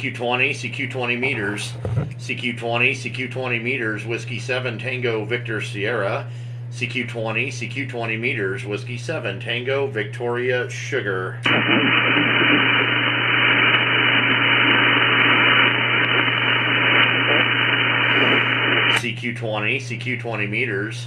CQ20, CQ20 meters, CQ20, CQ20 meters, Whiskey 7, Tango, Victor, Sierra, CQ20, CQ20 meters, Whiskey 7, Tango, Victoria, Sugar. CQ20, CQ20 meters,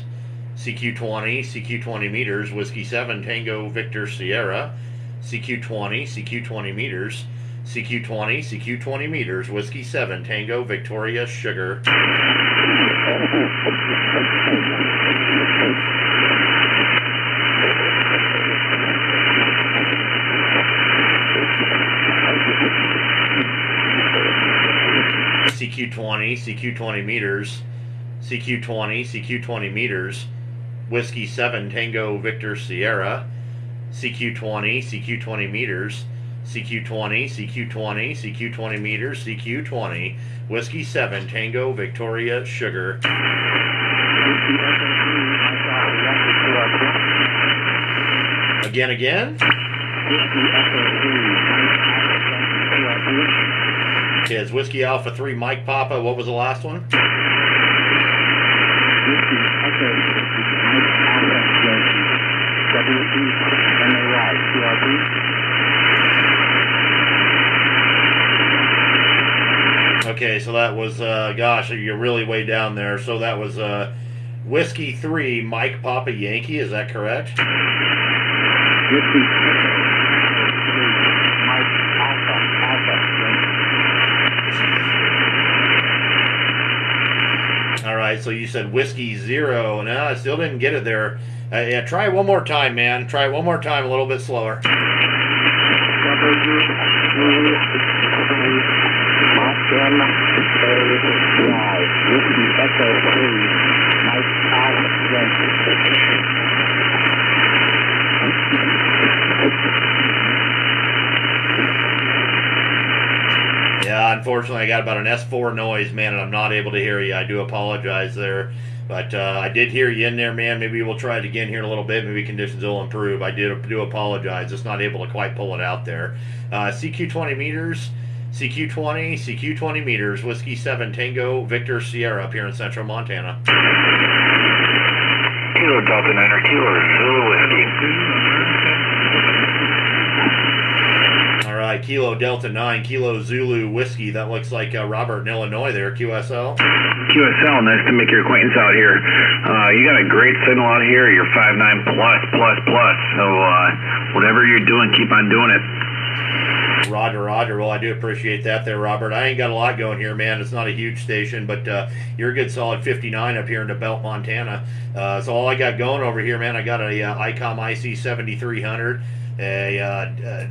CQ20, CQ20 meters, Whiskey 7, Tango, Victor, Sierra, CQ20, CQ20 meters, CQ20, CQ20 meters, Whiskey 7, Tango, Victoria, Sugar. CQ20, CQ20 meters, CQ20, CQ20 meters, Whiskey 7, Tango, Victor, Sierra, CQ20, CQ20 meters, CQ20, CQ20, CQ20 meters, CQ20, Whiskey 7, Tango, Victoria, Sugar. Again? Okay, it's Whiskey Alpha 3, Mike Papa. What was the last one? Okay, so that was, gosh, you're really way down there. So that was Whiskey 3, Mike Papa Yankee. Is that correct? All right, so you said Whiskey 0. No, I still didn't get it there. Yeah, try it one more time, man. Try it one more time, a little bit slower. Yeah, unfortunately, I got about an S4 noise, man, and I'm not able to hear you. I do apologize there. But I did hear you in there, man. Maybe we'll try it again here in a little bit. Maybe conditions will improve. I do apologize. Just not able to quite pull it out there. CQ20 meters, CQ20, CQ20 meters, Whiskey 7, Tango, Victor, Sierra up here in central Montana. Kilo Delta 9 or Kilo Zulu Whiskey. All right, Kilo Delta 9, Kilo Zulu Whiskey. That looks like Robert in Illinois there, QSL. QSL, nice to make your acquaintance out here. You got a great signal out here. You're 5.9 plus. So whatever you're doing, keep on doing it. Roger. Well, I do appreciate that there, Robert. I ain't got a lot going here, man. It's not a huge station, but you're a good solid 59 up here in DeBelt, Montana. So all I got going over here, man, I got a ICOM IC 7300, a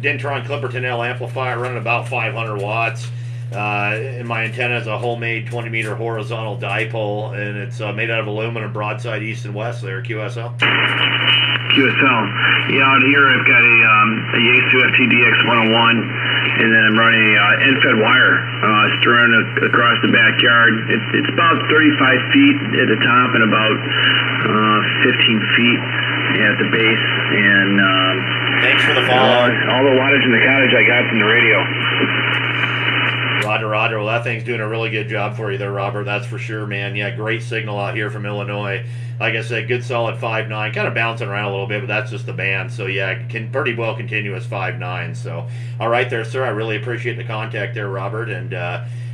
Dentron Clipperton L amplifier running about 500 watts. And my antenna is a homemade 20 meter horizontal dipole, and it's made out of aluminum, broadside east and west there, QSL. QSL. Yeah, out here I've got a Yaesu FTDX 101, and then I'm running a end-fed wire strung across the backyard. It's about 35 feet at the top and about 15 feet at the base. And thanks for the follow. All the wattage in the cottage I got from the radio. Roger. Well, that thing's doing a really good job for you there, Robert. That's for sure, man. Yeah, great signal out here from Illinois. Like I said, good solid 5.9, kind of bouncing around a little bit, but that's just the band. So yeah, can pretty well continuous 5.9. So all right there, sir. I really appreciate the contact there, Robert, and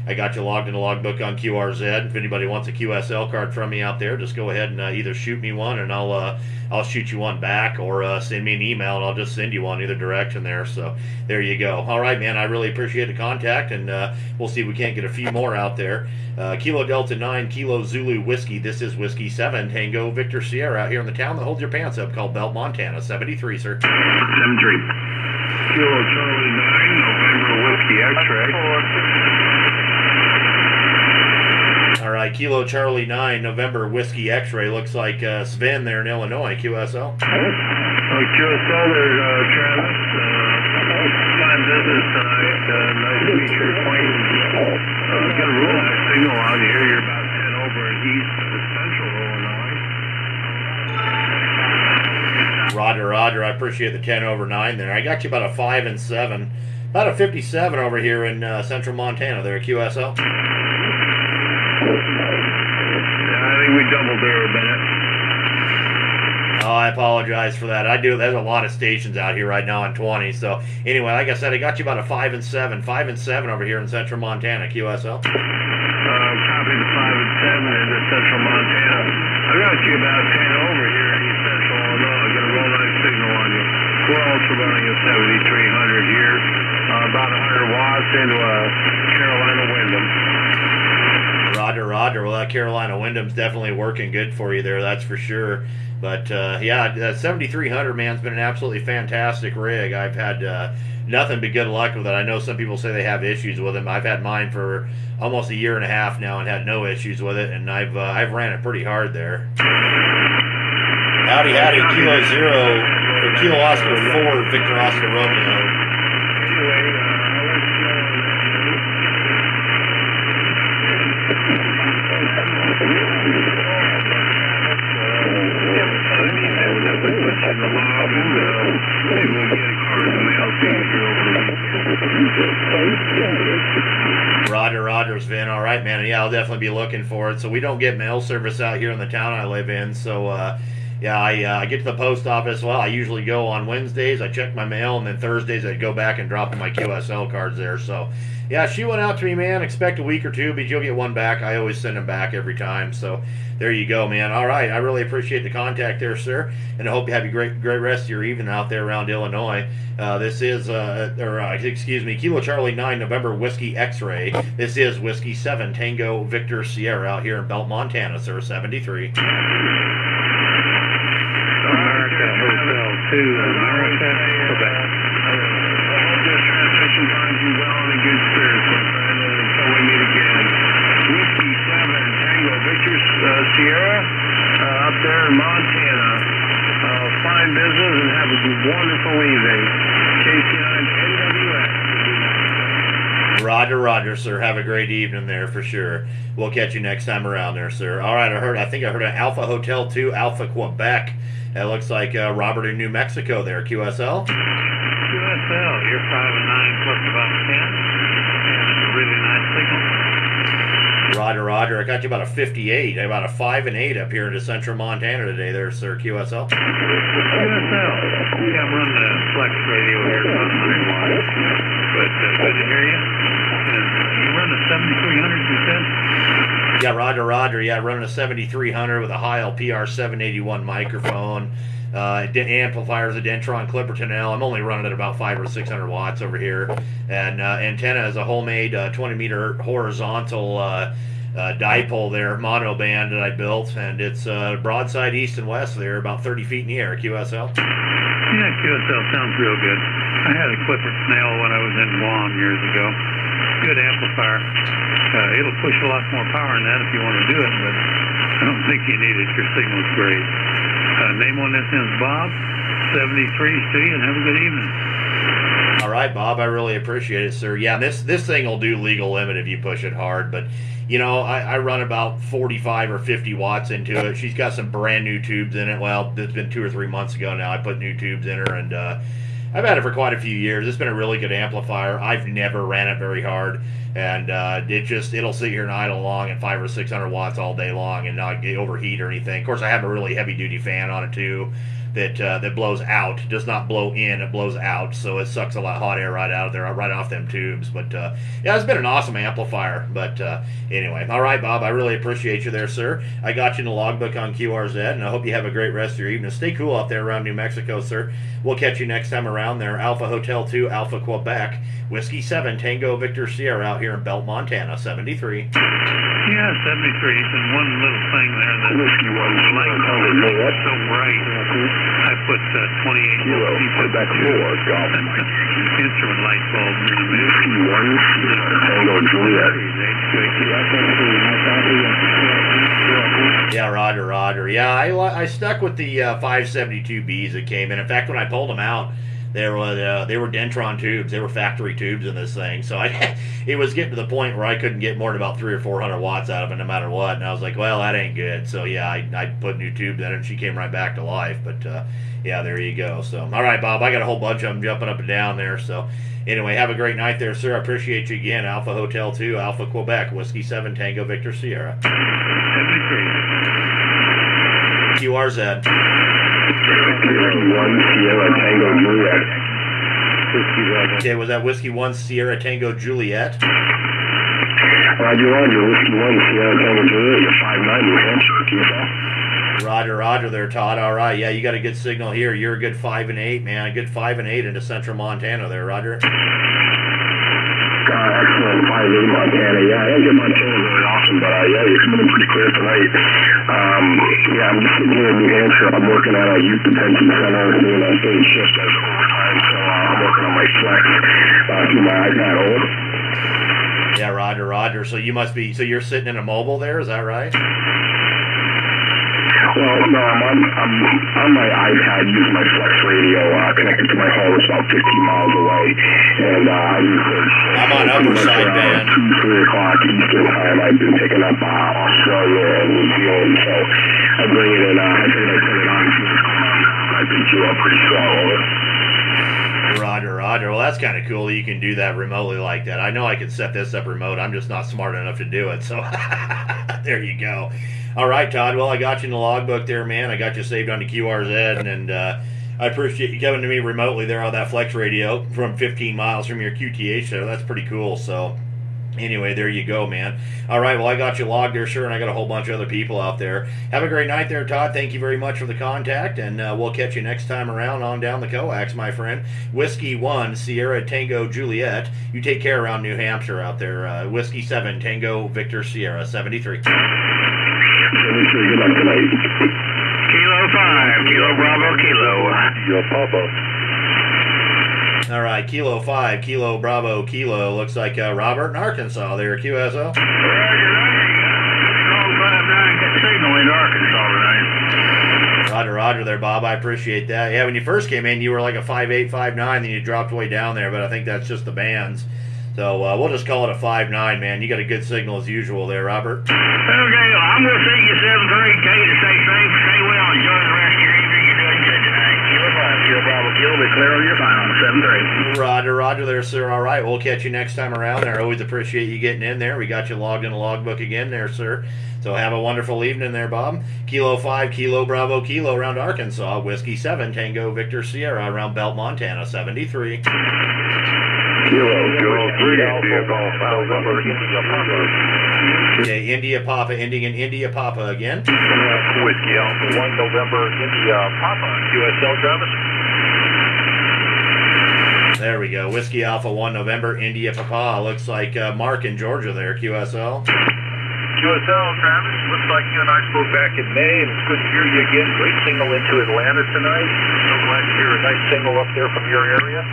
I got you logged in the logbook on QRZ. If anybody wants a QSL card from me out there, just go ahead and either shoot me one, and I'll shoot you one back, or send me an email, and I'll just send you one either direction there. So there you go. All right, man. I really appreciate the contact, and we'll see if we can't get a few more out there. Kilo Delta 9, Kilo Zulu Whiskey. This is Whiskey 7, Tango, Victor, Sierra out here in the town that holds your pants up called Belt, Montana. 73, sir. 73. Kilo Charlie 9, November Whiskey X-ray. All right, Kilo Charlie 9, November Whiskey X-ray. Looks like Sven there in Illinois, QSL. QSL there, Travis. Fine business tonight. Nice to meet your acquaintance. Got a real nice signal out here. You're about 10 over east of central Illinois. Roger. I appreciate the 10 over 9 there. I got you about a 5 and 7. About a 57 over here in central Montana there at QSL. Yeah, I think we doubled there, Bennett. Oh, I apologize for that. There's a lot of stations out here right now on 20. So anyway, like I said, I got you about a 5 and 7. 5 and 7 over here in central Montana, QSL. Copy the 5 and 7 into central Montana. I got you about 10 over here in East Central Illinois. I got a real nice signal on you. We're also running a 7300 here, about 100 watts into a Carolina Wyndham. Roger, Roger. Well, that Carolina Wyndham's definitely working good for you there, that's for sure. But yeah, that 7300, man's been an absolutely fantastic rig. I've had nothing but good luck with it. I know some people say they have issues with them. I've had mine for almost a year and a half now and had no issues with it, and I've ran it pretty hard there. Howdy, howdy, Kilo Zero, or Kilo Oscar 4, Victor Oscar Romeo. Roger's Vin. All right, man. Yeah, I'll definitely be looking for it. So we don't get mail service out here in the town I live in. So yeah, I get to the post office. Well, I usually go on Wednesdays. I check my mail, and then Thursdays I go back and drop my QSL cards there. So yeah, she went out to me, man. Expect a week or two, but you'll get one back. I always send them back every time. So there you go, man. All right, I really appreciate the contact there, sir, and I hope you have a great rest of your evening out there around Illinois. This is, excuse me, Kilo Charlie 9 November Whiskey X-Ray. This is Whiskey 7 Tango Victor Sierra out here in Belt, Montana, sir, 73. America Hotel 2, America, Quebec. This transmission finds you well in good spirits, my friend, until we meet again. Whiskey 7 Tango Victor Sierra up there in Montana. Fine business and have a wonderful evening. KC9 NWX. Roger, sir. Have a great evening there for sure. We'll catch you next time around there, sir. All right, I think I heard an Alpha Hotel 2, Alpha Quebec. That looks like Robert in New Mexico there, QSL. QSL, you're 5 and 9 plus about 10. And it's a really nice signal. Roger. I got you about a 58, about a 5 and 8 up here into central Montana today there, sir, QSL. QSL. Yeah, I'm running a flex radio here about 100 watts. But good to hear you. You run a 7300, you said? Yeah, Roger. Yeah, running a 7300 with a Heil PR781 microphone. Amplifiers, a Dentron Clipperton L. I'm only running at about 500 or 600 watts over here. And antenna is a homemade 20-meter horizontal dipole there, mono band that I built. And it's broadside east and west there, about 30 feet in the air, QSL. Yeah, QSL sounds real good. I had a Clipperton L when I was in Guam years ago. Good amplifier. It'll push a lot more power than that if you want to do it, but I don't think you need it. Your signal's great. Name on this is Bob, 73. See you and have a good evening. All right, Bob, I really appreciate it, sir. Yeah, this thing will do legal limit if you push it hard, but you know, I run about 45 or 50 watts into it. She's got some brand new tubes in it. Well, it's been 2 or 3 months ago now. I put new tubes in her, and I've had it for quite a few years. It's been a really good amplifier. I've never ran it very hard, and it'll sit here and idle along at 500 or 600 watts all day long and not get overheat or anything. Of course, I have a really heavy duty fan on it too that blows out. It does not blow in, it blows out, so it sucks a lot of hot air right out of there, right off them tubes. But yeah, it's been an awesome amplifier. But anyway, all right, Bob, I really appreciate you there, sir. I got you in the logbook on QRZ, and I hope you have a great rest of your evening. Stay cool out there around New Mexico, sir. We'll catch you next time around there. Alpha Hotel 2, Alpha Quebec, Whiskey 7 Tango Victor Sierra out here in Belt, Montana, 73. Yeah, 73. And one little thing there, that Whiskey 1 light bulb is so bright. I put 28 volt Quebec 4 golf instrument light bulb in the middle. Whiskey 1 Tango Juliet. Yeah, Roger. Yeah, I stuck with the 572Bs that came in. In fact, when I pulled them out, they were Dentron tubes. They were factory tubes in this thing. So it was getting to the point where I couldn't get more than about 300 or 400 watts out of it no matter what. And I was like, well, that ain't good. So yeah, I put new tubes in it, and she came right back to life. But Yeah, there you go. So, all right, Bob, I got a whole bunch of them jumping up and down there. So, anyway, have a great night there, sir. I appreciate you again. Alpha Hotel 2, Alpha Quebec, Whiskey 7, Tango Victor Sierra. 73. QRZ. Whiskey 1 Sierra Tango Juliet. Okay, was that Whiskey 1 Sierra Tango Juliet? Roger, Whiskey 1 Sierra Tango Juliet, you're 5'9", New Hampshire, QSL. Roger there, Todd. All right, yeah, you got a good signal here. You're a good 5 and 8, man. A good 5 and 8 into central Montana there, Roger. Excellent 5'8", Montana. Yeah, I don't get Montana very often, but yeah, you're coming in pretty clear tonight. Yeah, I'm just sitting here in New Hampshire. I'm working at a youth detention center doing a third shift as overtime, so I'm working on my flex through my iPad hold. Yeah, Roger. So you must be. So you're sitting in a mobile there, is that right? Well, no, I'm on my iPad using my flex radio connected to my home. It's about 15 miles away, and I use third shift. I'm on upper side, man. 2-3 o'clock Eastern time. I've been picking up Australia and New Zealand, so I bring it in. I figured I'd put it on. I've been queued up pretty slow. Roger. Well, that's kind of cool. You can do that remotely like that. I know I can set this up remote. I'm just not smart enough to do it. So there you go. All right, Todd. Well, I got you in the logbook there, man. I got you saved on the QRZ, and I appreciate you coming to me remotely there on that flex radio from 15 miles from your QTH there. That's pretty cool. So anyway, there you go, man. All right, well, I got you logged there, sure, and I got a whole bunch of other people out there. Have a great night there, Todd. Thank you very much for the contact, and we'll catch you next time around on down the coax, my friend. Whiskey 1, Sierra Tango Juliet. You take care around New Hampshire out there. Whiskey 7, Tango Victor Sierra, 73. 73, good luck tonight. Kilo 5, Kilo Bravo, Kilo. Yo, Papa. All right, Kilo 5, Kilo Bravo, Kilo. Looks like Robert in Arkansas there, QSO. Roger. Call 5'9", get signal in Arkansas tonight. Roger there, Bob. I appreciate that. Yeah, when you first came in, you were like a 5'8", 5'9", then you dropped way down there, but I think that's just the bands. So we'll just call it a 5'9", man. You got a good signal as usual there, Robert. Okay, I'm going to see you 7-3, K to stay safe, stay well, enjoy the rest of your evening. You're doing good tonight. Kilo 5, Kilo Bravo, Kilo, be clear on your final, 7-3. Roger there, sir. All right, we'll catch you next time around there. Always appreciate you getting in there. We got you logged in the logbook again there, sir. So have a wonderful evening there, Bob. Kilo 5, Kilo Bravo, Kilo around Arkansas. Whiskey 7, Tango Victor Sierra around Belt, Montana, 73. Kilo 3, Okay, India Papa, ending in India Papa again. Whiskey Alpha 1 November, India Papa, QSL Travis. There we go. Whiskey Alpha 1 November, India Papa. Looks like Mark in Georgia there, QSL. QSL, Travis, looks like you and I spoke back in May, and it's good to hear you again. Great signal into Atlanta tonight. So glad to hear a nice signal up there from your area.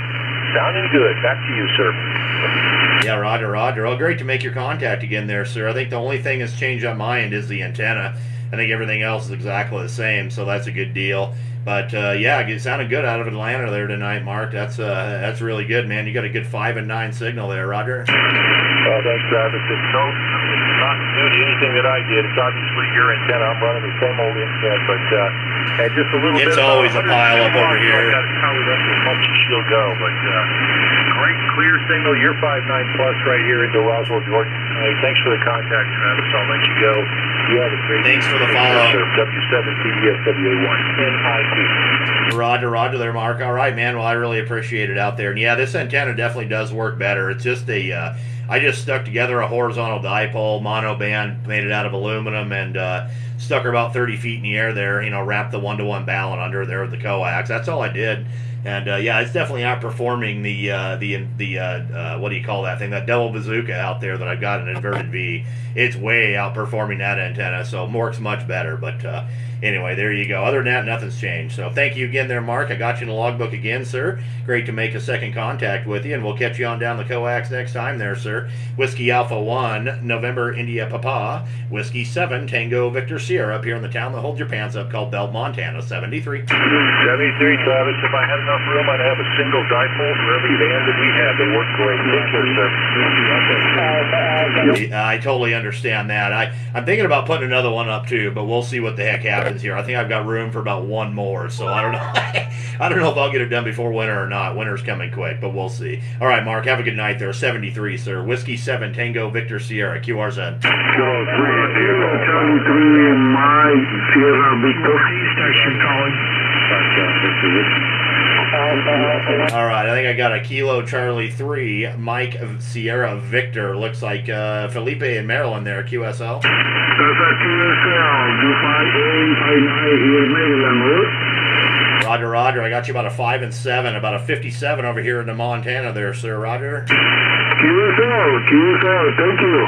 Sounding good. Back to you, sir. Yeah, Roger. Well, great to make your contact again there, sir. I think the only thing that's changed on my end is the antenna. I think everything else is exactly the same, so that's a good deal. But yeah, it sounded good out of Atlanta there tonight, Mark. That's really good, man. You got a good 5 and 9 signal there, Roger. Well, thanks, Travis. It's not new to anything that I did. It's obviously your antenna. I'm running the same old antenna, but just a little bit. It's always a pile up over here. I got it powered up as much as she'll go, but great clear signal. You're 5'9" plus right here into Roswell, Georgia. Hey, thanks for the contact, Travis. I'll let you go. You have a great Thanks for the follow. W7TDSWA1 Roger there, Mark. All right, man. Well, I really appreciate it out there. And yeah, this antenna definitely does work better. It's just I just stuck together a horizontal dipole, mono band, made it out of aluminum, and stuck her about 30 feet in the air there, wrapped the 1-to-1 ballon under there with the coax. That's all I did. And yeah, it's definitely outperforming the what do you call that thing? That double bazooka out there that I've got an inverted V. It's way outperforming that antenna, so works much better. But anyway, there you go. Other than that, nothing's changed. So thank you again there, Mark. I got you in the logbook again, sir. Great to make a second contact with you, and we'll catch you on down the coax next time there, sir. Whiskey Alpha 1, November India Papa. Whiskey 7, Tango Victor Sierra, up here in the town that holds your pants up called Belt, Montana, 73. 73, Travis. If I had enough room, I'd have a single dipole for every band that we have. They work great. Take care, sir. I totally understand that. I'm thinking about putting another one up too, but we'll see what the heck happens. here. I think I've got room for about one more, so I don't know. I don't know if I'll get it done before winter or not. Winter's coming quick, but we'll see. All right, Mark, have a good night there. 73, sir. Whiskey 7, Tango, Victor, Sierra, QRZ. Kilo 3, Diego. 73, Mike, Sierra, Victor. Station calling. All right, I think I got a Kilo Charlie 3, Mike Sierra Victor. Looks like Felipe in Maryland there, QSL. That's a QSL. 25859 here, Maryland. Roger, Roger. I got you about a 5 and 7, about a 57 over here in the Montana there, sir. Roger. QSL, thank you.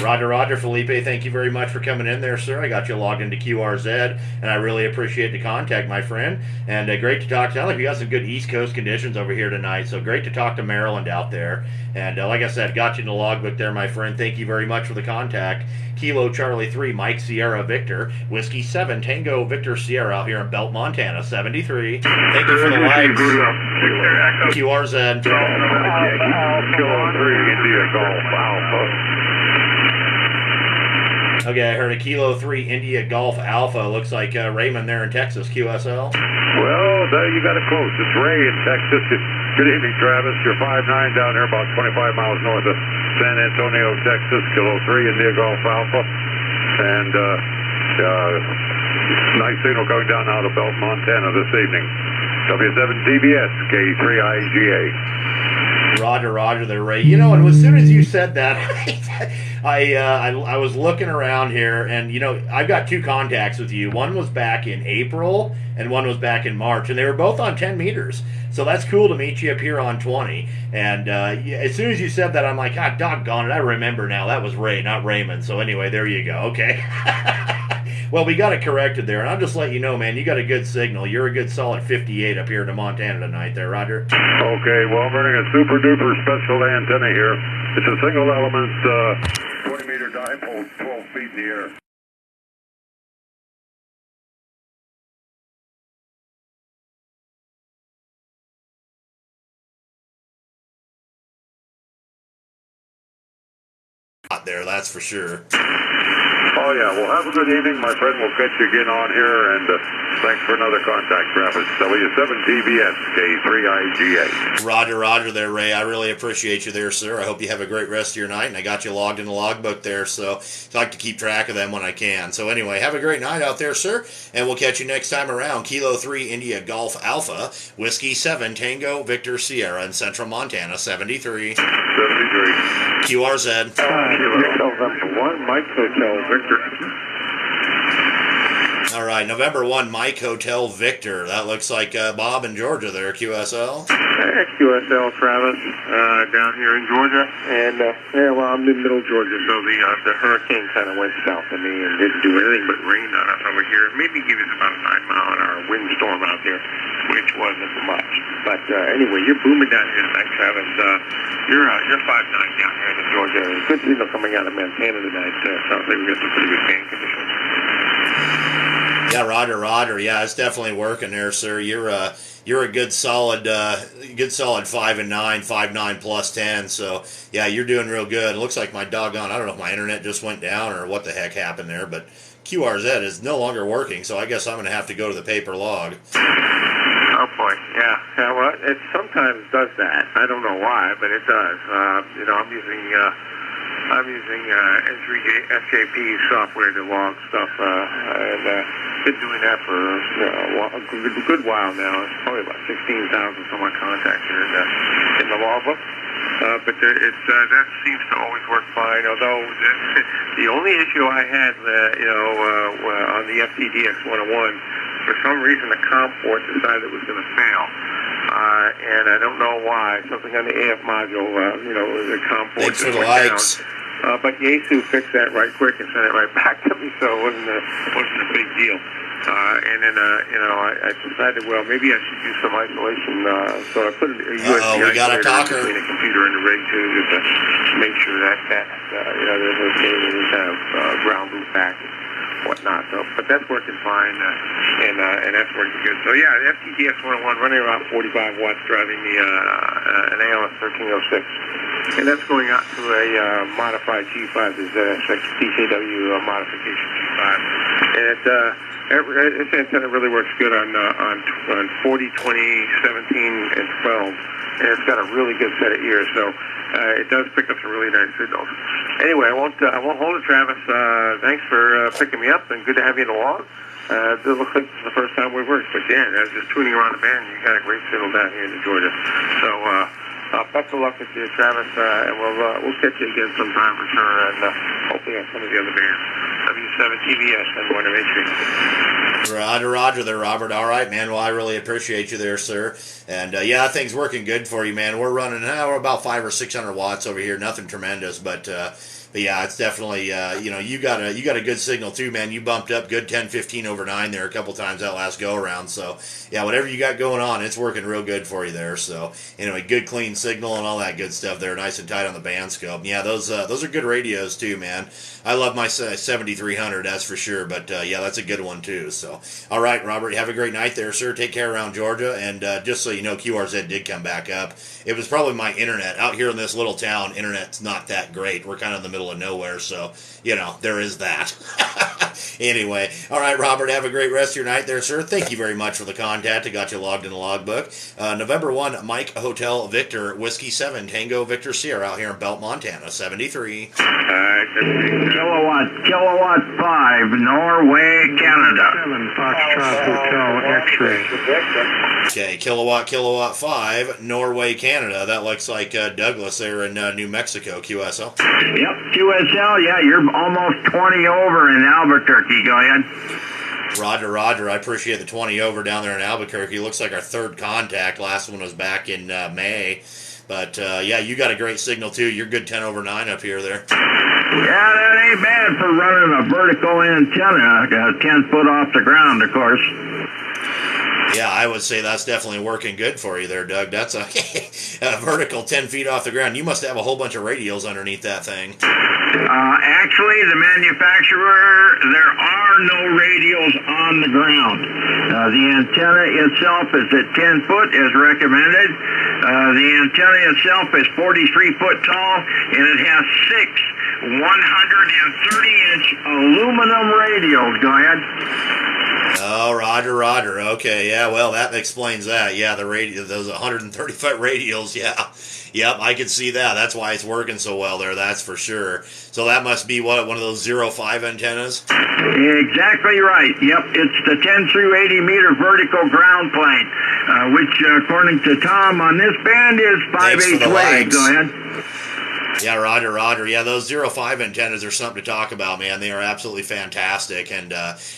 Roger, Roger. Felipe, thank you very much for coming in there, sir. I got you logged into QRZ, and I really appreciate the contact, my friend. And great to talk to you. Sounds like we got some good East Coast conditions over here tonight, so great to talk to Maryland out there. And like I said, got you in the logbook there, my friend. Thank you very much for the contact. Kilo Charlie 3, Mike Sierra Victor, Whiskey 7, Tango Victor Sierra out here in Belt, Montana, 73. Thank you for the likes. QRZ. Kilo 3, India Golf Alpha. Okay, I heard a Kilo 3 India Golf Alpha. Looks like Raymond there in Texas, QSL. Well, there you got it close. It's Ray in Texas. Good evening, Travis. You're 5'9" down here, about 25 miles north of San Antonio, Texas. Kilo 3 India Golf Alpha. And nice signal coming down out of Belt, Montana this evening. W7TBS, K3IGA. Roger, Roger there, Ray. You know, and as soon as you said that, I was looking around here, and, you know, I've got two contacts with you. One was back in April, and one was back in March, and they were both on 10 meters. So that's cool to meet you up here on 20. And as soon as you said that, I'm like, ah, doggone it, I remember now. That was Ray, not Raymond. So anyway, there you go. Okay. Well, we got it corrected there, and I'll just let you know, man, you got a good signal. You're a good solid 58 up here in Montana tonight there, Roger. Okay, well, I'm running a super-duper special antenna here. It's a single element 20-meter dipole, 12 feet in the air. There, that's for sure. Oh, yeah. Well, have a good evening, my friend. We'll catch you again on here, and thanks for another contact, Travis. W7TBS, K3IGA. Roger, Roger there, Ray. I really appreciate you there, sir. I hope you have a great rest of your night, and I got you logged in the logbook there, so I like to keep track of them when I can. So anyway, have a great night out there, sir, and we'll catch you next time around. Kilo 3 India Golf Alpha, Whiskey 7 Tango Victor Sierra in Central Montana, 73. 73. QRZ. November 1, Mike Hotel Victor. All right, November 1, Mike Hotel Victor. That looks like Bob in Georgia there, QSL. Hey, QSL, Travis, down here in Georgia. And, yeah, well, I'm in middle Georgia, so the hurricane kind of went south of me and didn't do anything but rain on us over here. Maybe give us about a 9-mile-an-hour windstorm out there, which wasn't much. But anyway, you're booming down here tonight, Travis. You're 5'9" down here in Georgia. Good signal coming out of Montana tonight. Sounds like we got some pretty good band conditions. Yeah, Roger, Roger. Yeah, it's definitely working there, sir. You're a good solid 5 and 9, 5'9" plus 10. So yeah, you're doing real good. It looks like my doggone, I don't know if my internet just went down or what the heck happened there, but QRZ is no longer working. So I guess I'm going to have to go to the paper log. Oh boy, yeah. Well, it sometimes does that. I don't know why, but it does. You know, I'm using SJP software to log stuff, and been doing that for a good while now. It's probably about 16,000 some odd contacts here in the logbook. But that seems to always work fine. Although the only issue I had, on the FTDX 101, for some reason the COM port decided it was going to fail. And I don't know why. Something on the AF module, the COM port Thanks for the likes. But Yaesu fixed that right quick and sent it right back to me, so it wasn't a big deal. And then, I decided, well, maybe I should do some isolation. So I put a USB we got a talker between a computer and the rig too, just to make sure that there's okay with any kind of ground loop back and whatnot. So, but that's working fine, and that's working good. So yeah, the FTDX 101 running around 45 watts, driving the an ALS 1306. and that's going out to a modified G5, the ZSX DKW modification G5, and this antenna really works good on 40, 20, 17, and 12, and it's got a really good set of ears, so it does pick up some really nice signals. Anyway, I won't hold it, Travis. Thanks for picking me up, and good to have you in the log. It looks like this is the first time we've worked, but yeah, I was just tuning around the band. You got a great signal down here in Georgia. So best of luck with you, Travis, and we'll catch you again sometime for sure, and hopefully on some of the other bands. W7 TVS and Winter Matrix. Roger there, Robert. All right, man. Well, I really appreciate you there, sir. And yeah, things working good for you, man. We're running we're about 500 or 600 watts over here. Nothing tremendous, but yeah, it's definitely you got a good signal too, man. You bumped up good 10-15 over 9 there a couple times that last go around. So yeah, whatever you got going on, it's working real good for you there. So anyway, good clean signal and all that good stuff there, nice and tight on the band scope. Yeah, those are good radios too, man. I love my 7300, that's for sure. But yeah, that's a good one too. So all right, Robert, have a great night there, sir. Take care around Georgia, and just so you know, QRZ did come back up. It was probably my internet out here in this little town. Internet's not that great. We're kind of in the middle of nowhere, so there is that. Anyway, all right, Robert, have a great rest of your night there, sir. Thank you very much for the contact. I got you logged in the logbook. November 1, Mike Hotel Victor, Whiskey 7, Tango Victor Sierra out here in Belt, Montana, 73. Kilowatt 5, Norway, Canada. 7, Foxtrot Hotel X-ray. Okay, kilowatt 5, Norway, Canada. That looks like Douglas there in New Mexico, QSL. Yep, QSL, yeah, you're almost 20 over in Albuquerque. Go ahead. Roger. I appreciate the 20 over down there in Albuquerque. Looks like our third contact. Last one was back in May. But, yeah, you got a great signal, too. You're good 10 over 9 up here there. Yeah, that ain't bad for running a vertical antenna, 10 foot off the ground, of course. Yeah, I would say that's definitely working good for you there, Doug. That's a vertical 10 feet off the ground. You must have a whole bunch of radios underneath that thing. Actually, the manufacturer, there are no radios on the ground. The antenna itself is at 10 foot as recommended. The antenna itself is 43 foot tall, and it has 6 130-inch aluminum radios. Go ahead. Oh, Roger. Okay, yeah, well, that explains that. Yeah, the radio, those 130-foot radials, yeah. Yep, I can see that. That's why it's working so well there, that's for sure. So that must be, one of those 0.5 antennas? Exactly right. Yep, it's the 10 through 80 meter vertical ground plane, which, according to Tom on this band, is 5/8 wave. Go ahead. Yeah, Roger. Yeah, those 0.5 antennas are something to talk about, man. They are absolutely fantastic, and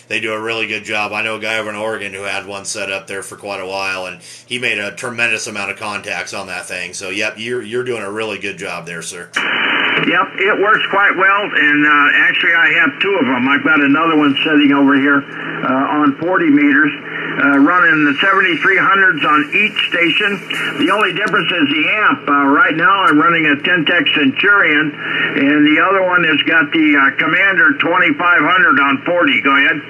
they do a really good job. I know a guy over in Oregon who had one set up there for quite a while, and he made a tremendous amount of contacts on that thing. So, yep, you're doing a really good job there, sir. Yep, it works quite well, and actually I have 2 of them. I've got another one sitting over here on 40 meters, running the 7300s on each station. The only difference is the amp. Right now I'm running a Ten-Tech Centurion, and the other one has got the Commander 2500 on 40. Go ahead.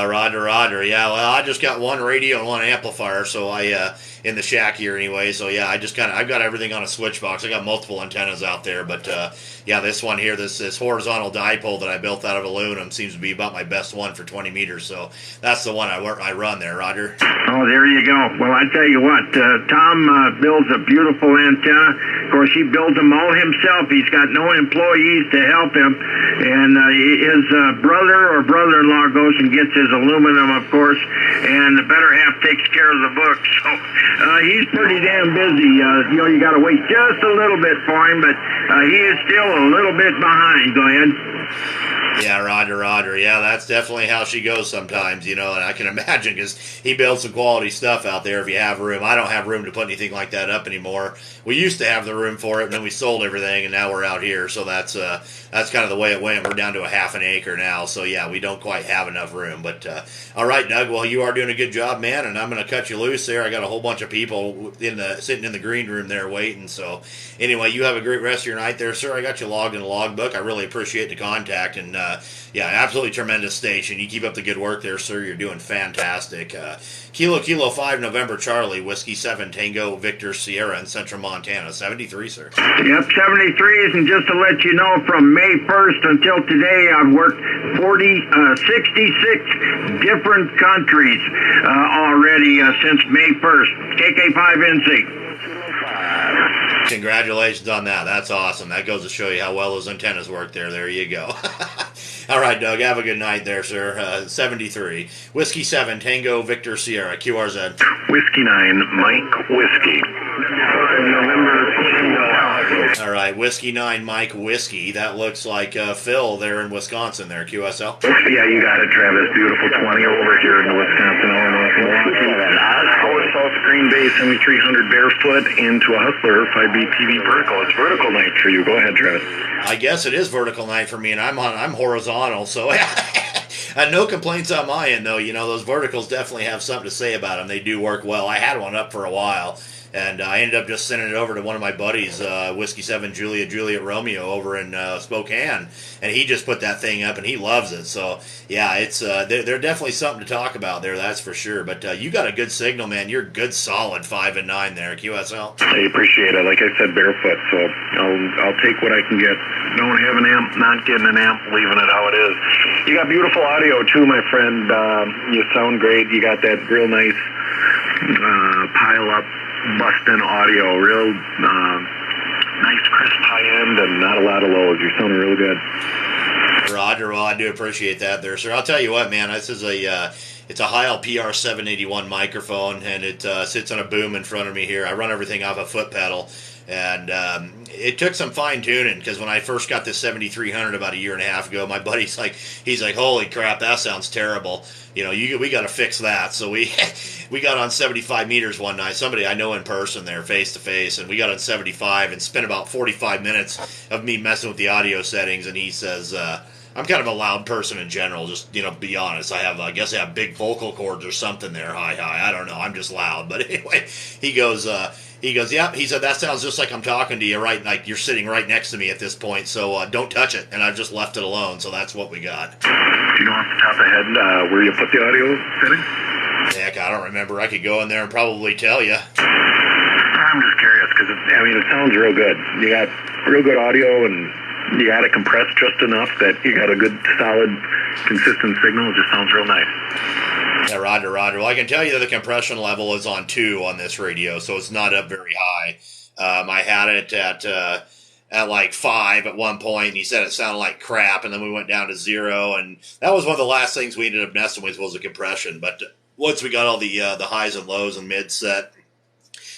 Roger. Yeah, well, I just got one radio and one amplifier, so I in the shack here anyway. So yeah, I've got everything on a switch box. I got multiple antennas out there, but yeah, this one here, this horizontal dipole that I built out of aluminum seems to be about my best one for 20 meters. So that's the one I run there, Roger. Oh, there you go. Well, I tell you what, Tom builds a beautiful antenna. Of course, he builds them all himself. He's got no employees to help him, and his brother or brother-in-law goes and gets his aluminum, of course, and the better half takes care of the books. So he's pretty damn busy. You got to wait just a little bit for him, but he is still a little bit behind. Go ahead. Yeah, Roger. Yeah, that's definitely how she goes sometimes, and I can imagine because he builds some quality stuff out there if you have room. I don't have room to put anything like that up anymore. We used to have the room for it, and then we sold everything, and now we're out here. So that's kind of the way it went. We're down to a half an acre now. So, yeah, we don't quite have enough room. But, all right, Doug, well, you are doing a good job, man, and I'm going to cut you loose there. I got a whole bunch of of people sitting in the green room there waiting. So anyway, you have a great rest of your night there, sir. I got you logged in the logbook. I really appreciate the contact, and yeah, absolutely tremendous station. You keep up the good work there, sir. You're doing fantastic. Kilo 5 November Charlie, Whiskey 7 Tango Victor Sierra in Central Montana, 73, sir. Yep, 73s, and just to let you know, from May 1st until today, I've worked 66 different countries already since May 1st. KK5NC. Congratulations on that. That's awesome. That goes to show you how well those antennas work there. There you go. All right, Doug, have a good night there, sir. 73. Whiskey 7, Tango, Victor, Sierra, QRZ. Whiskey 9, Mike Whiskey. All right, Whiskey 9, Mike Whiskey. That looks like Phil there in Wisconsin there, QSL. Yeah, you got it, Travis. Beautiful 20 over here in Wisconsin, Illinois, Milwaukee. South Green Bay 7300 barefoot into a Hustler 5B TV vertical. It's vertical night for you. Go ahead, Travis. I guess it is vertical night for me, and I'm horizontal, so no complaints on my end, though. You know, those verticals definitely have something to say about them. They do work well. I had one up for a while, and I ended up just sending it over to one of my buddies, Whiskey 7 Juliet Romeo over in Spokane, and he just put that thing up, and he loves it. So, yeah, it's they're definitely something to talk about there, that's for sure. But you got a good signal, man. You're good, solid 5 and 9 there, QSL. I appreciate it. Like I said, barefoot, so I'll take what I can get. Don't have an amp, not getting an amp, leaving it how it is. You got beautiful audio, too, my friend. You sound great. You got that real nice pile-up, bustin' audio, real nice crisp high end and not a lot of lows. You're sounding real good. Roger, well, I do appreciate that there, sir. I'll tell you what, man, this is it's a Heil PR781 microphone, and it sits on a boom in front of me here. I run everything off a foot pedal, and it took some fine tuning, because when I first got this 7300 about a year and a half ago, my buddy's like, holy crap, that sounds terrible. You know, we got to fix that. So we got on 75 meters one night. Somebody I know in person there, face to face, and we got on 75 and spent about 45 minutes of me messing with the audio settings. And he says, I'm kind of a loud person in general. Just be honest. I guess I have big vocal cords or something there. Hi. I don't know. I'm just loud. But anyway, he goes, yeah. He said, that sounds just like I'm talking to you, right? Like you're sitting right next to me at this point. So don't touch it. And I've just left it alone. So that's what we got. Do you know off the top of the head where you put the audio setting? Heck, I don't remember. I could go in there and probably tell you. I'm just curious because it sounds real good. You got real good audio, and you got it compressed just enough that you got a good, solid, consistent signal. It just sounds real nice. Yeah, Roger. Well, I can tell you that the compression level is on 2 on this radio, so it's not up very high. I had it at like 5 at one point, and he said it sounded like crap, and then we went down to 0, and that was one of the last things we ended up messing with was the compression. But once we got all the highs and lows and mid set,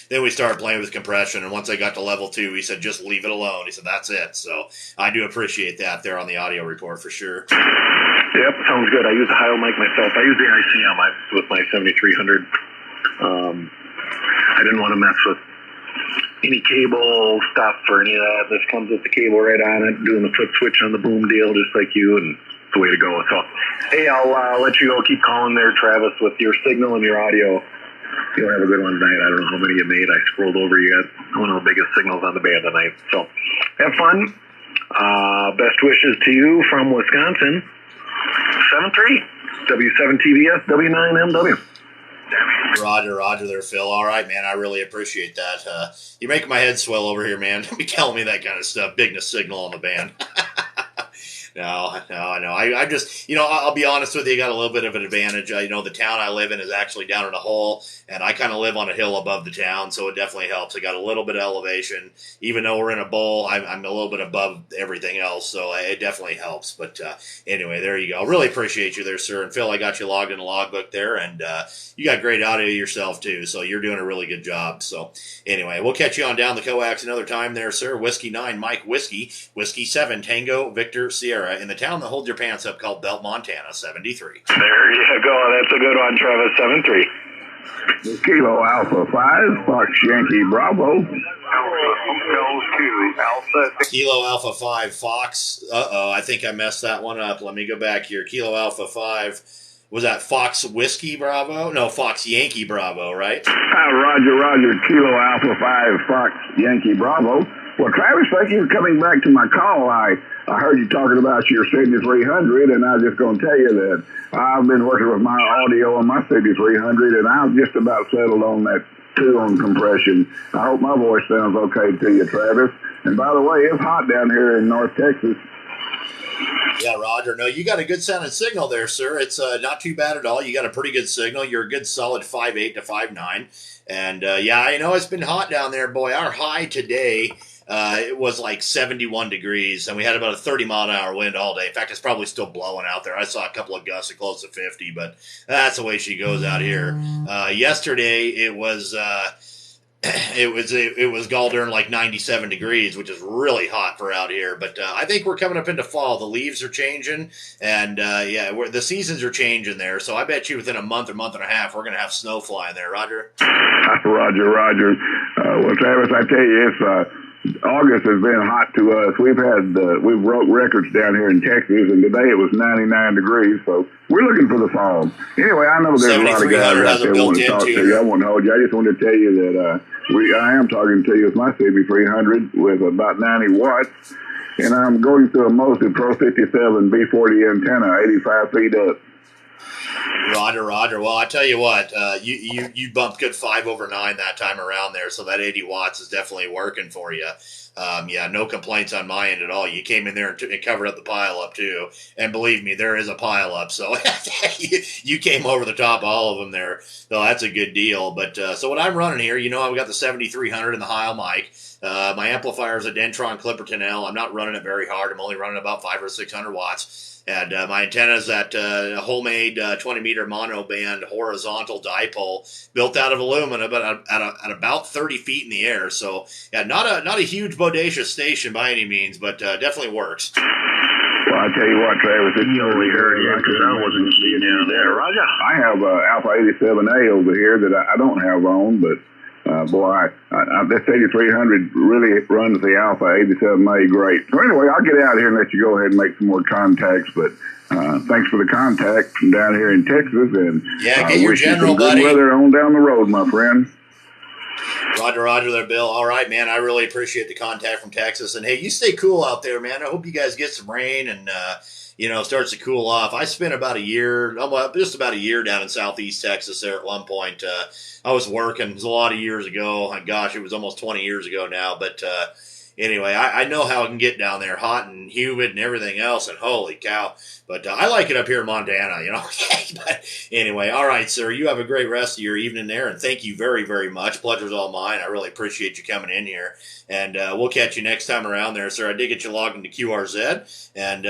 then we started playing with compression, and once I got to level 2, he said, just leave it alone. He said, that's it. So I do appreciate that there on the audio report for sure. Yep, sounds good. I use a Heil mic myself. I use the ICM with my 7300. I didn't want to mess with any cable stuff or any of that. This comes with the cable right on it, doing the foot switch on the boom deal just like you, and it's the way to go. So, hey, I'll let you go. Keep calling there, Travis, with your signal and your audio. You'll have a good one tonight. I don't know how many you made. I scrolled over. You got one of the biggest signals on the band tonight. So, have fun. Best wishes to you from Wisconsin. 7-3. W7TVS, W9MW. Roger there, Phil. All right, man. I really appreciate that. You make my head swell over here, man. Don't be telling me that kind of stuff. Bigness signal on the band. No, I know. I just, I'll be honest with you, I got a little bit of an advantage. The town I live in is actually down in a hole, and I kind of live on a hill above the town, so it definitely helps. I got a little bit of elevation. Even though we're in a bowl, I'm a little bit above everything else, so it definitely helps. But anyway, there you go. Really appreciate you there, sir. And Phil, I got you logged in the logbook there, and you got great audio yourself, too, so you're doing a really good job. So anyway, we'll catch you on down the coax another time there, sir. Whiskey 9, Mike Whiskey, Whiskey 7, Tango, Victor, Sierra, in the town that holds your pants up called Belt, Montana, 73. There you go. That's a good one, Travis. 7-3. Kilo Alpha 5, Fox Yankee Bravo. Kilo Alpha 5, Fox. I think I messed that one up. Let me go back here. Kilo Alpha 5, was that Fox Whiskey Bravo? No, Fox Yankee Bravo, right? Roger, Kilo Alpha 5 Fox Yankee Bravo. Well, Travis, thank you for coming back to my call. I heard you talking about your 7300, and I was just going to tell you that I've been working with my audio on my 7300, and I've just about settled on that 2 on compression. I hope my voice sounds okay to you, Travis. And by the way, it's hot down here in North Texas. Yeah, Roger. No, you got a good sounding signal there, sir. It's not too bad at all. You got a pretty good signal. You're a good solid 5.8 to 5.9. And yeah, I know it's been hot down there, boy. Our high today, it was like 71 degrees, and we had about a 30-mile-an-hour wind all day. In fact, it's probably still blowing out there. I saw a couple of gusts at close to 50, but that's the way she goes out here. Yesterday, it was it was gall-darn like 97 degrees, which is really hot for out here. But I think we're coming up into fall. The leaves are changing, and yeah, the seasons are changing there. So I bet you within a month and a half, we're going to have snow flying there, Roger. Roger. Well, Travis, I tell you, it's August has been hot to us. We've broke records down here in Texas, and today it was 99 degrees. So we're looking for the fall. Anyway, I know there's a lot of guys out there want to talk to you. I won't hold you. I just wanted to tell you that I am talking to you with my CB300 with about 90 watts, and I'm going through a Mosley Pro 57 B40 antenna, 85 feet up. Roger. Well, I tell you what, you bumped good 5/9 that time around there, so that 80 watts is definitely working for you. Yeah, no complaints on my end at all. You came in there and covered up the pile up too, and believe me, there is a pile up. So you came over the top of all of them there. So that's a good deal. But so what I'm running here, I've got the 7300 and the Heil mic. My amplifier is a Dentron Clipperton L. I'm not running it very hard. I'm only running about 500 or 600 watts. And my antenna is that homemade 20-meter monoband horizontal dipole built out of aluminum, but at about 30 feet in the air. So, yeah, not a huge bodacious station by any means, but definitely works. Well, I tell you what, Travis, it's only heard you because I wasn't seeing down there, Roger. I have Alpha 87A over here that I don't have on, but boy, this 8300 really runs the Alpha 87A great. So anyway, I'll get out here and let you go ahead and make some more contacts. But thanks for the contact from down here in Texas, and yeah, get your general, you some buddy. Good weather on down the road, my friend. Roger there, Bill. All right, man. I really appreciate the contact from Texas. And hey, you stay cool out there, man. I hope you guys get some rain and starts to cool off. I spent just about a year down in Southeast Texas there at one point. I was working. It was a lot of years ago. Gosh, it was almost 20 years ago now. But anyway, I know how it can get down there, hot and humid and everything else. And holy cow. But I like it up here in Montana, But anyway, all right, sir. You have a great rest of your evening there. And thank you very, very much. Pleasure's all mine. I really appreciate you coming in here. And we'll catch you next time around there, sir. I did get you logged into QRZ. And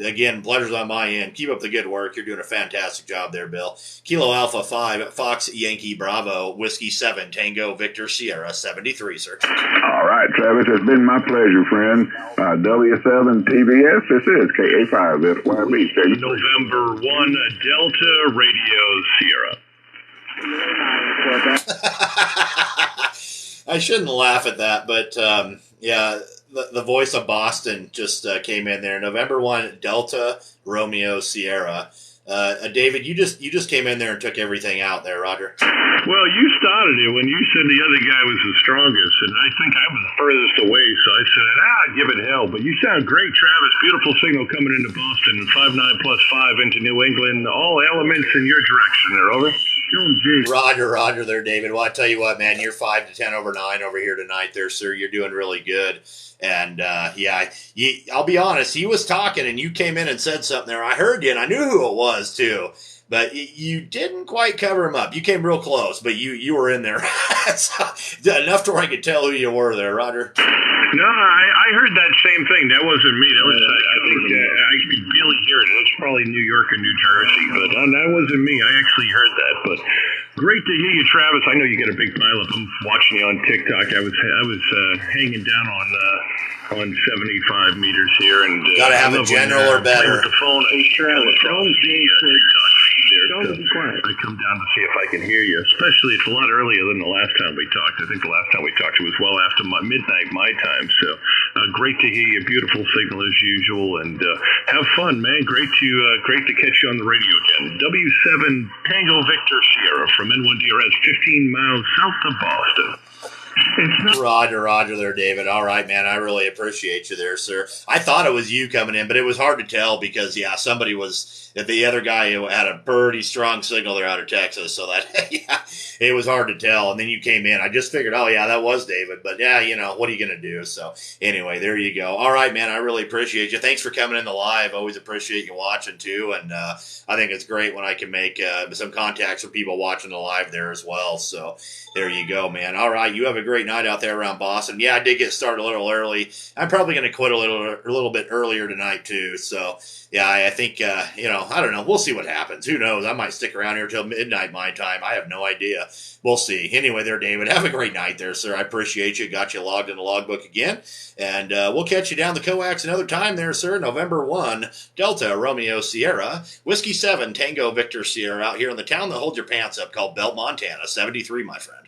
again, pleasure's on my end. Keep up the good work. You're doing a fantastic job there, Bill. Kilo Alpha 5, Fox Yankee Bravo, Whiskey 7, Tango Victor Sierra 73, sir. All right, Travis. It's been my pleasure, friend. W7 TVS. This is KA5 FYB. November 1, Delta Radio Sierra. I shouldn't laugh at that, but yeah, the voice of Boston just came in there. November 1, Delta Romeo Sierra. David, you just came in there and took everything out there, Roger. Well, you started it when you said the other guy was the strongest, and I think I was the furthest away, so I said, give it hell. But you sound great, Travis. Beautiful signal coming into Boston, and 5.9 plus 5 into New England. All elements in your direction there, over. Roger there, David. Well, I tell you what, man, you're 5 to 10 over 9 over here tonight there, sir. You're doing really good. And, yeah, I'll be honest, he was talking and you came in and said something there. I heard you and I knew who it was too, but you didn't quite cover him up. You came real close, but you were in there. So, enough to where I could tell who you were there, Roger. No, I heard that same thing. That wasn't me. That was, I think, I could barely hear it. It was probably New York or New Jersey, but that wasn't me. I actually heard that, but great to hear you, Travis. I know you get a big pile up. I'm watching you on TikTok. I was hanging down on 75 meters here, and gotta have a general or better. With the phone, Travis, TikTok feed there. So I come down to see if I can hear you. Especially, it's a lot earlier than the last time we talked. I think the last time we talked it was well after midnight my time. So Great to hear you. Beautiful signal as usual, and have fun, man. Great to catch you on the radio again. W7 Tango Victor Sierra from N1DRS, 15 miles south of Boston. Roger there, David. All right, man. I really appreciate you there, sir. I thought it was you coming in, but it was hard to tell because, yeah, somebody was, the other guy who had a pretty strong signal there out of Texas. So that, yeah, it was hard to tell. And then you came in. I just figured, oh, yeah, that was David. But, yeah, you know, what are you going to do? So, anyway, there you go. All right, man. I really appreciate you. Thanks for coming in the live. Always appreciate you watching, too. And I think it's great when I can make some contacts with people watching the live there as well. So, there you go, man. All right, you have a great night out there around Boston. Yeah, I did get started a little early. I'm probably going to quit a little bit earlier tonight too. So yeah, I think you know, I don't know. We'll see what happens. Who knows? I might stick around here till midnight my time. I have no idea. We'll see. Anyway, there, David. Have a great night there, sir. I appreciate you. Got you logged in the logbook again, and we'll catch you down the coax another time there, sir. November 1, Delta Romeo Sierra, Whiskey 7 Tango Victor Sierra out here in the town that holds your pants up called Belt, Montana. 73, my friend.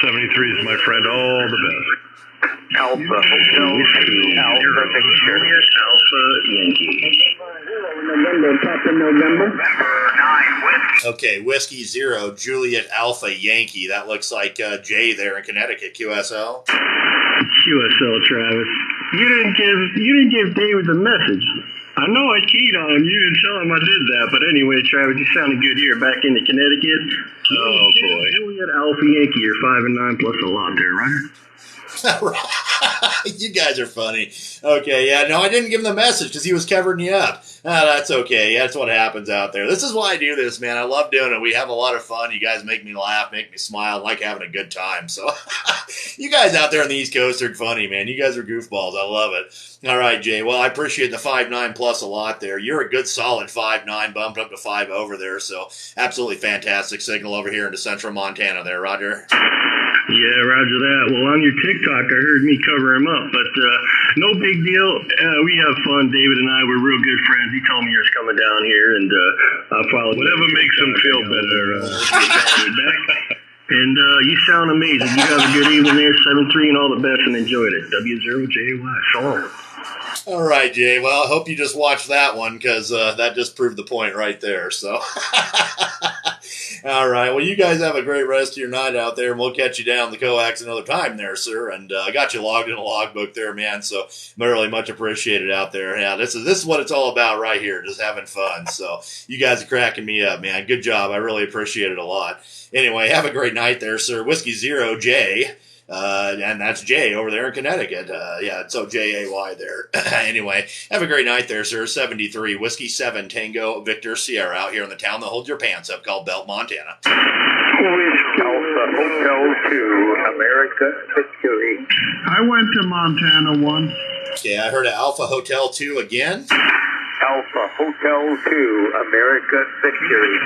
73 is my friend. All the best. Alpha Hotel 2, Alpha Victor. Alpha Yankee. November, Papa November. Okay, Whiskey 0, Juliet Alpha Yankee. That looks like Jay there in Connecticut, QSL. QSL, Travis. You didn't give David the message. I know I keyed on him. You didn't tell him I did that. But anyway, Travis, you sounded good here back into Connecticut. Oh, boy. Juliet Alpha Yankee, you're 5 and 9 plus a lot there, right? You guys are funny. Okay, yeah, no, I didn't give him the message because he was covering you up. That's okay. That's what happens out there. This is why I do this, man. I love doing it. We have a lot of fun. You guys make me laugh, make me smile, I like having a good time. So you guys out there on the East Coast are funny, man. You guys are goofballs. I love it. All right, Jay. Well, I appreciate the 5'9" plus a lot there. You're a good solid 5'9", bumped up to 5 over there. So absolutely fantastic signal over here into central Montana there, Roger. Yeah, roger that. Well, on your TikTok, I heard me cover him up, but no big deal. We have fun. David and I, we're real good friends. He told me you're coming down here, and I followed. Whatever makes him feel better. And you sound amazing. You have a good evening there, 7-3, and all the best, and enjoyed it. W0JY, so long. All right, Jay. Well, I hope you just watched that one because that just proved the point right there. So, all right. Well, you guys have a great rest of your night out there, and we'll catch you down the coax another time there, sir. And I got you logged in a logbook there, man. So, really much appreciated out there. Yeah, this is what it's all about right here, just having fun. So, you guys are cracking me up, man. Good job. I really appreciate it a lot. Anyway, have a great night there, sir. Whiskey 0, Jay. And that's Jay over there in Connecticut. Yeah, so Jay there. Anyway, have a great night there, sir. 73, Whiskey 7, Tango Victor Sierra out here in the town that holds your pants up called Belt, Montana. Alpha Hotel 2, America Victory. I went to Montana once. Okay, I heard of Alpha Hotel 2 again. Alpha Hotel 2, America Victory.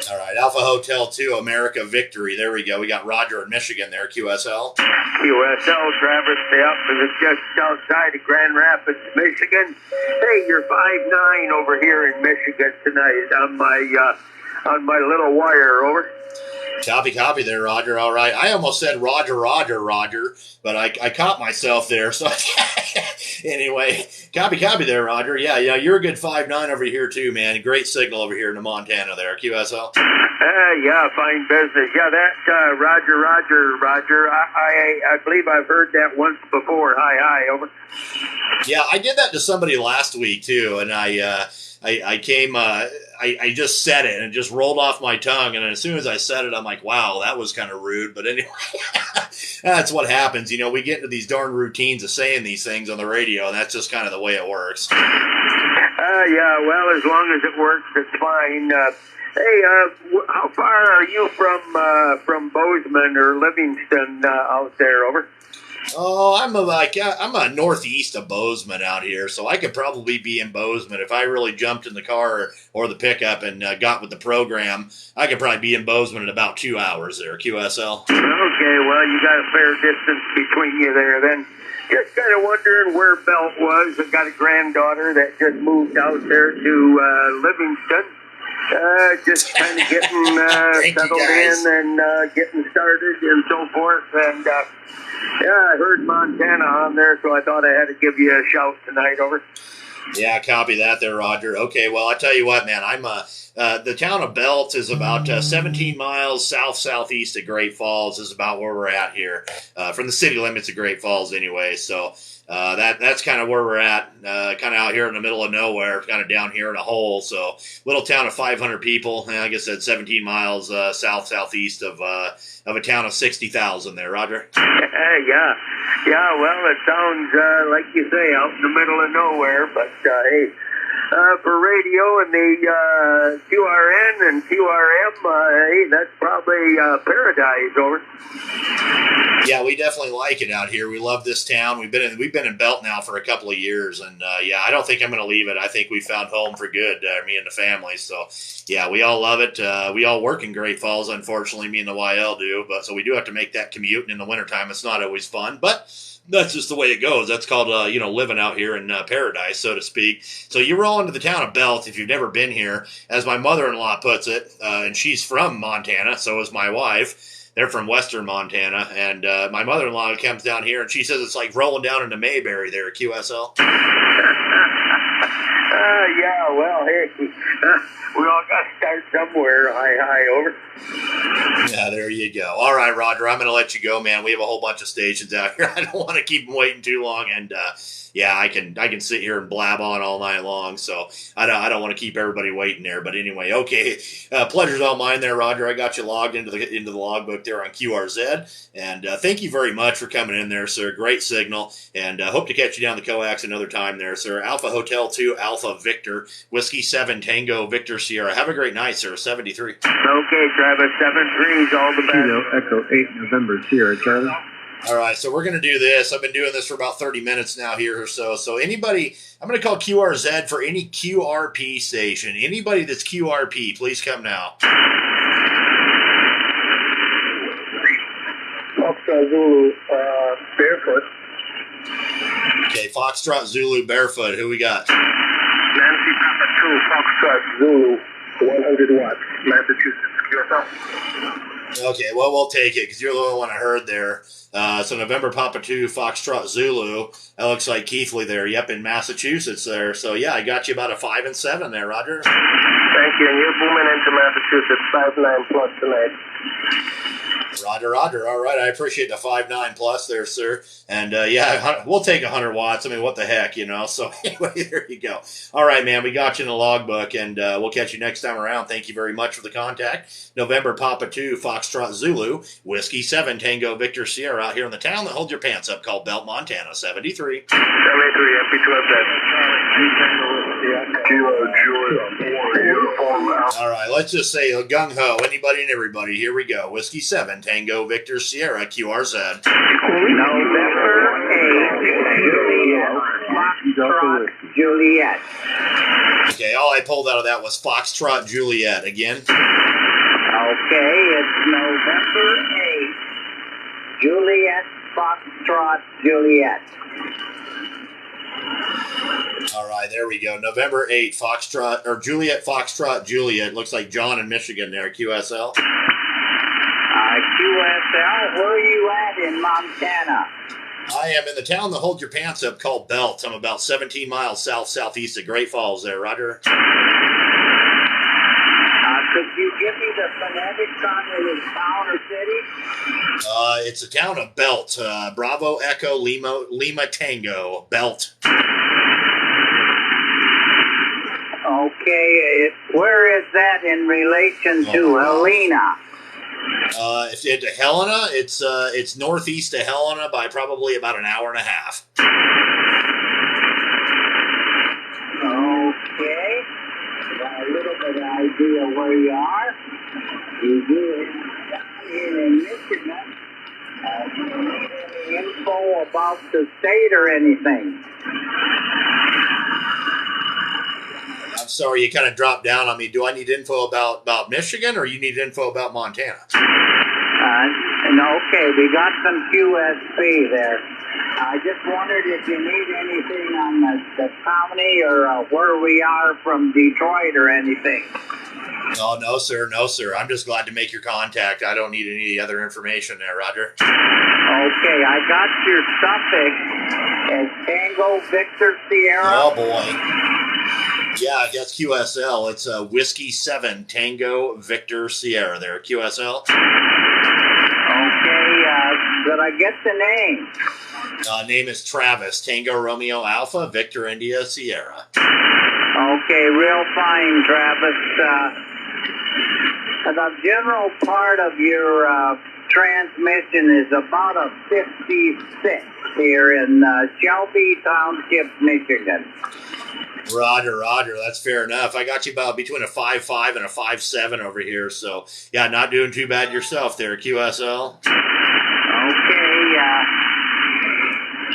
All right, Alpha Hotel 2, America Victory. There we go. We got Roger in Michigan there, QSL. QSL, Travis, it's just outside of Grand Rapids, Michigan. Hey, you're 5'9" over here in Michigan tonight on my little wire, over. Copy there, Roger. All right. I almost said Roger, but I caught myself there. So anyway, copy there, Roger. Yeah, you're a good 5'9" over here too, man. Great signal over here in Montana there, QSL. Yeah, fine business. Yeah, that Roger. I believe I've heard that once before. Hi, over. Yeah, I did that to somebody last week too, and I came, I just said it and it just rolled off my tongue. And as soon as I said it, I'm like, wow, that was kind of rude. But anyway, that's what happens. You know, we get into these darn routines of saying these things on the radio, and that's just kind of the way it works. Yeah, well, as long as it works, it's fine. Hey, how far are you from Bozeman or Livingston out there, over? Oh, I'm a northeast of Bozeman out here, so I could probably be in Bozeman if I really jumped in the car or the pickup and got with the program. I could probably be in Bozeman in about 2 hours there, QSL. Okay, well, you got a fair distance between you there then. Just kind of wondering where Belt was. I've got a granddaughter that just moved out there to Livingston. Just kind of getting Thank you, settled guys. in and getting started and so forth. And yeah, I heard Montana on there, so I thought I had to give you a shout tonight. Over. Yeah, copy that there, Roger. Okay, well, I tell you what, man, I'm the town of Belt is about 17 miles southeast of Great Falls is about where we're at here, from the city limits of Great Falls anyway. So that's kind of where we're at, kind of out here in the middle of nowhere, kind of down here in a hole. So little town of 500 people, and like I said, 17 miles southeast of a town of 60,000 there, Roger. Yeah. Well, it sounds like you say, out in the middle of nowhere. But hey, for radio and the QRN and QRM, hey, that's probably paradise. Over. Yeah, we definitely like it out here. We love this town. We've been in Belt now for a couple of years, and yeah, I don't think I'm going to leave it. I think we found home for good, me and the family. So yeah, we all love it. We all work in Great Falls, unfortunately, me and the YL do, but so we do have to make that commute. And in the wintertime, it's not always fun, but that's just the way it goes. That's called, living out here in paradise, so to speak. So you roll into the town of Belt if you've never been here, as my mother-in-law puts it, and she's from Montana, so is my wife. They're from western Montana, and my mother-in-law comes down here, and she says it's like rolling down into Mayberry there at QSL. Yeah, well, hey, we all got to start somewhere. Hi, over. Yeah, there you go. All right, Roger, I'm going to let you go, man. We have a whole bunch of stations out here. I don't want to keep them waiting too long, and yeah, I can sit here and blab on all night long, so I don't want to keep everybody waiting there. But anyway, okay, pleasure's all mine there, Roger. I got you logged into the logbook there on QRZ, and thank you very much for coming in there, sir. Great signal, and hope to catch you down the coax another time there, sir. Alpha Hotel 2, Alpha Victor, Whiskey 7, Tango Victor Sierra. Have a great night, sir. 73. Okay, Travis, 7-3's all the best. Kilo Echo 8 November Sierra, Charlie. All right, so we're going to do this. I've been doing this for about 30 minutes now here or so. So anybody, I'm going to call QRZ for any QRP station. Anybody that's QRP, please come now. Foxtrot Zulu, barefoot. Okay, Foxtrot Zulu Barefoot. Who we got? Nancy Papa 2, Foxtrot Zulu, 100 watts, Massachusetts, QSL. Okay, well, we'll take it because you're the only one I heard there. So November Papa 2, Foxtrot Zulu. That looks like Keithley there. Yep, in Massachusetts there. So, yeah, I got you about a 5 and 7 there, Roger. Thank you, and you're booming into Massachusetts, 5-9 plus tonight. Roger. All right, I appreciate the 5.9 plus there, sir. And yeah, we'll take 100 watts. I mean, what the heck, you know? So anyway, there you go. All right, man, we got you in the logbook, and we'll catch you next time around. Thank you very much for the contact. November Papa 2, Foxtrot Zulu, Whiskey 7, Tango Victor Sierra out here in the town that holds your pants up called Belt, Montana, 73. 73, MP2 All right, let's just say gung-ho, anybody and everybody. Here we go. Whiskey 7, Tango Victor Sierra, QRZ. November 8, Foxtrot Juliet. Okay, all I pulled out of that was Foxtrot Juliet. Again? Okay, it's November 8, Juliet, Foxtrot Juliet. All right, there we go. November 8, Foxtrot, or Juliet, Foxtrot, Juliet. Looks like John in Michigan there, QSL. QSL, where are you at in Montana? I am in the town that holds your pants up called Belt. I'm about 17 miles southeast of Great Falls there, Roger. Could you give me the phonetics on the town or city? It's a town of Belt. Bravo Echo Lima Tango, Belt. Okay, where is that in relation to Helena? If to Helena, it's northeast of Helena by probably about an hour and a half. Okay, got a little bit of idea where you are. You do down here in Michigan. Do you need any info about the state or anything? I'm sorry, you kind of dropped down on me. Do I need info about Michigan, or you need info about Montana? Okay, we got some QSP there. I just wondered if you need anything on the county or where we are from Detroit or anything. Oh, no, sir. No, sir. I'm just glad to make your contact. I don't need any other information there, Roger. Okay, I got your suffix as Tango Victor Sierra. Oh, boy. Yeah, that's QSL. It's Whiskey 7 Tango Victor Sierra there, QSL. Okay, did I get the name? Name is Travis, Tango Romeo Alpha, Victor India Sierra. Okay, real fine, Travis. The general part of your transmission is about a 56 here in Shelby Township, Michigan. Roger, Roger. That's fair enough. I got you about between a 5.5 and a 5.7 over here. So, yeah, not doing too bad yourself there, QSL. Okay,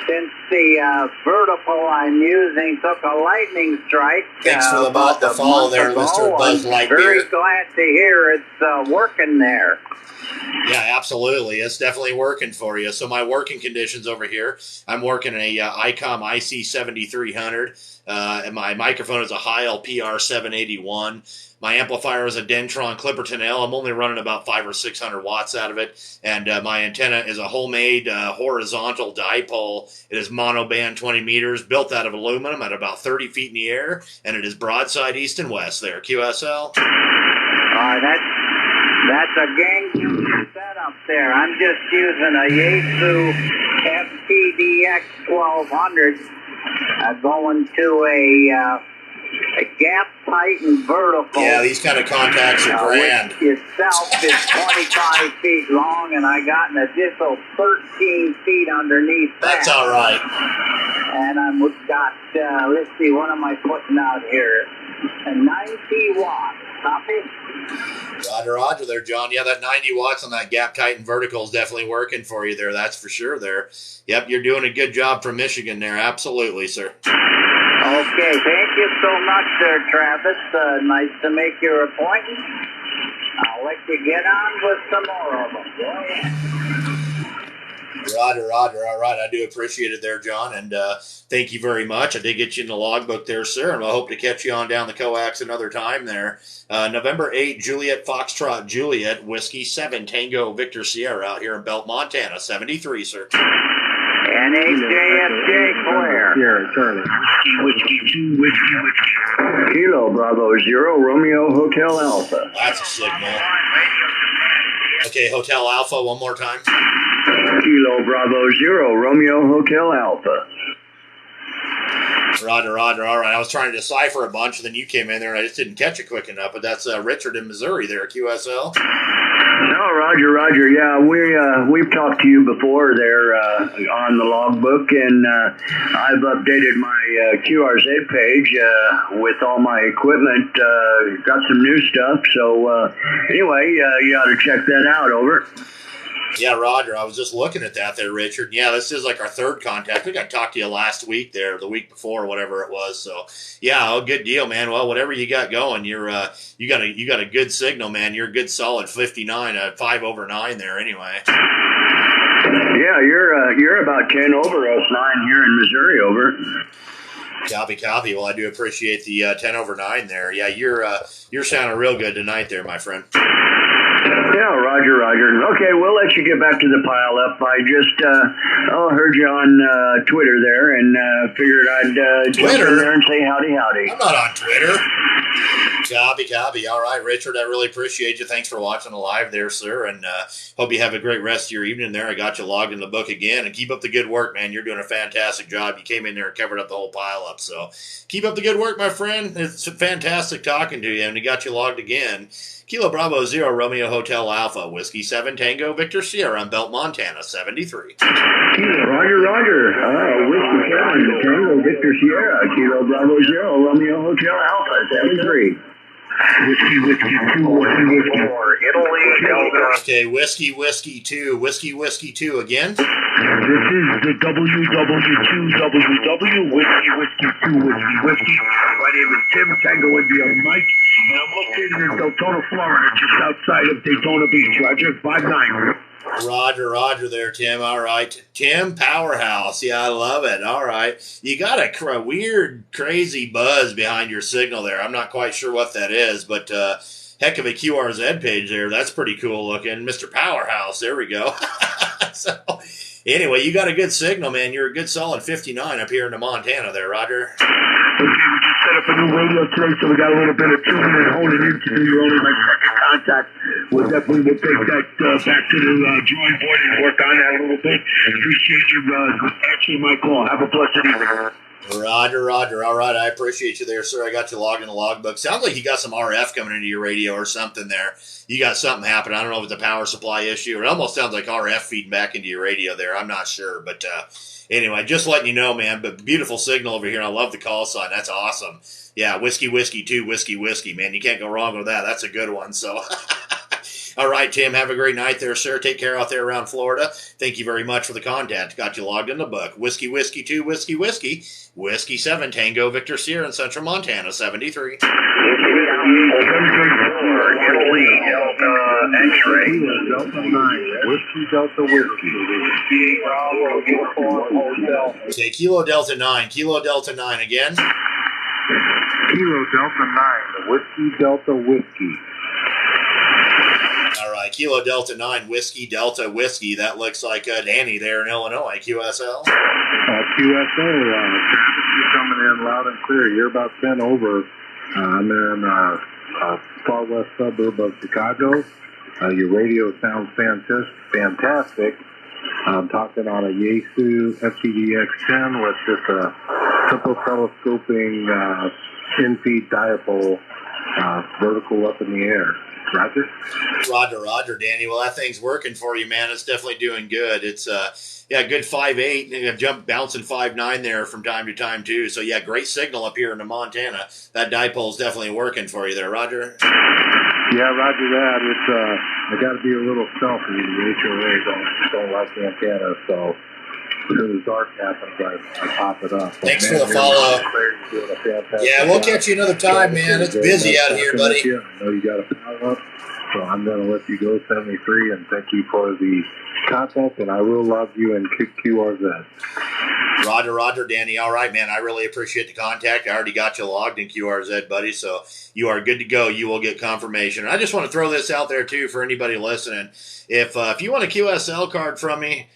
since the vertical I'm using took a lightning strike. Thanks for the follow there, Mr. Buzz Lightyear. Very glad to hear it's working there. Yeah, absolutely. It's definitely working for you. So my working conditions over here, I'm working a ICOM IC7300. And my microphone is a Heil PR781. My amplifier is a Dentron Clipperton L. I'm only running about 500 or 600 watts out of it. And my antenna is a homemade horizontal dipole. It is monoband 20 meters, built out of aluminum at about 30 feet in the air. And it is broadside east and west there. QSL? That's a gang setup there. I'm just using a Yaesu FTDX 1200 going to a gap tightened vertical. Yeah, these kind of contacts are grand. Which itself is 25 feet long, and I got an additional 13 feet underneath that. That's all right. And I'm got, let's see, what am I putting out here? A 90 watts. Copy? Roger, Roger there, John. Yeah, that 90 watts on that gap tightened vertical is definitely working for you there. That's for sure there. Yep, you're doing a good job from Michigan there. Absolutely, sir. Okay, thank you so much there, Travis. Nice to make your appointment. I'll let you get on with some more of them. Go ahead. Roger, Roger. All right, I do appreciate it there, John, and thank you very much. I did get you in the logbook there, sir, and I hope to catch you on down the coax another time there. November 8, Juliet Foxtrot Juliet, Whiskey 7 Tango Victor Sierra out here in Belt, Montana, 73, sir. NHJFJ Claire. Sierra, Charlie. Whiskey 2, Whiskey. Kilo Bravo 0 Romeo Hotel Alpha. That's a signal. Okay, Hotel Alpha, one more time. Kilo Bravo 0 Romeo Hotel Alpha. Roger, Roger. All right, I was trying to decipher a bunch, and then you came in there, and I just didn't catch it quick enough. But that's Richard in Missouri there, QSL. No, Roger. Yeah, we've talked to you before there on the logbook, and I've updated my QRZ page with all my equipment. Got some new stuff. So anyway, you ought to check that out. Over. Yeah, Roger. I was just looking at that there, Richard. Yeah, this is like our third contact. I think I talked to you last week there, the week before, whatever it was. So, yeah, oh, good deal, man. Well, whatever you got going, you got a good signal, man. You're a good solid 59, 5 over 9 there, anyway. Yeah, you're about 10 over us 9 here in Missouri. Over. Copy. Well, I do appreciate the 10 over 9 there. Yeah, you're sounding real good tonight there, my friend. Yeah, Roger. Okay, we'll let you get back to the pile up. I just heard you on Twitter there and figured I'd jump in there and say howdy. I'm not on Twitter. Copy. All right, Richard, I really appreciate you. Thanks for watching the live there, sir, and hope you have a great rest of your evening there. I got you logged in the book again, and keep up the good work, man. You're doing a fantastic job. You came in there and covered up the whole pile up, so keep up the good work, my friend. It's fantastic talking to you, and we got you logged again. Kilo Bravo 0 Romeo Hotel Alpha, Whiskey 7 Tango Victor Sierra on Belt, Montana, 73. Roger. Whiskey 7 Tango Victor Sierra, Kilo Bravo 0 Romeo Hotel Alpha, 73. Whiskey 2, Whiskey 4. Italy, Delta. Okay, Whiskey 2 again. This is the WW2WW, Whiskey 2, Whiskey. My name is Tim, Tango India Mike, and I'm located in Deltona, Florida, just outside of Daytona Beach. Roger, 5'9". Roger there, Tim. All right. Tim Powerhouse. Yeah, I love it. All right. You got a weird, crazy buzz behind your signal there. I'm not quite sure what that is, but heck of a QRZ page there. That's pretty cool looking. Mr. Powerhouse. There we go. So, anyway, you got a good signal, man. You're a good solid 59 up here in Montana there, Roger. Okay, we just set up a new radio today, so we got a little bit of tuning and holding in. You're only my second contact. We'll definitely take that back to the drawing board and work on that a little bit. Appreciate you answering my call. Have a blessed evening. Roger. All right, I appreciate you there, sir. I got you logged in the logbook. Sounds like you got some RF coming into your radio or something there. You got something happening. I don't know if it's a power supply issue. It almost sounds like RF feeding back into your radio there. I'm not sure, but anyway, just letting you know, man. But beautiful signal over here. I love the call sign. That's awesome. Yeah, whiskey, 2, whiskey, man. You can't go wrong with that. That's a good one. So. All right, Tim, have a great night there, sir. Take care out there around Florida. Thank you very much for the contact. Got you logged in the book. Whiskey, 2, whiskey 7, Tango Victor Sierra in Central Montana, 73. Italy, Delta, X-ray. Delta 9, Whiskey Delta Whiskey. Okay, Kilo Delta 9 again. Kilo Delta 9, Whiskey Delta Whiskey. All right, Kilo Delta 9, Whiskey Delta Whiskey. That looks like Danny there in Illinois, QSL. QSO, Travis, you're coming in loud and clear. You're about 10 over. I'm in a far west suburb of Chicago. Your radio sounds fantastic. I'm talking on a Yaesu FTDX10 with just a simple telescoping in-feed dipole vertical up in the air. Roger, Danny. Well, that thing's working for you, man. It's definitely doing good. It's good 5.8. Jump bouncing 5.9 there from time to time too. So yeah, great signal up here in Montana. That dipole's definitely working for you there, Roger. Yeah, Roger that. It's I got to be a little stealthy. The HOA don't like antenna, so as soon as dark happens, I pop it up. Thanks for the follow. Yeah, we'll catch you another time, man. It's busy out here, buddy. I know you got a power up, so I'm going to let you go, 73, and thank you for the contact, and I will love you and kick QRZ. Roger, Danny. All right, man. I really appreciate the contact. I already got you logged in QRZ, buddy, so you are good to go. You will get confirmation. And I just want to throw this out there, too, for anybody listening. If you want a QSL card from me,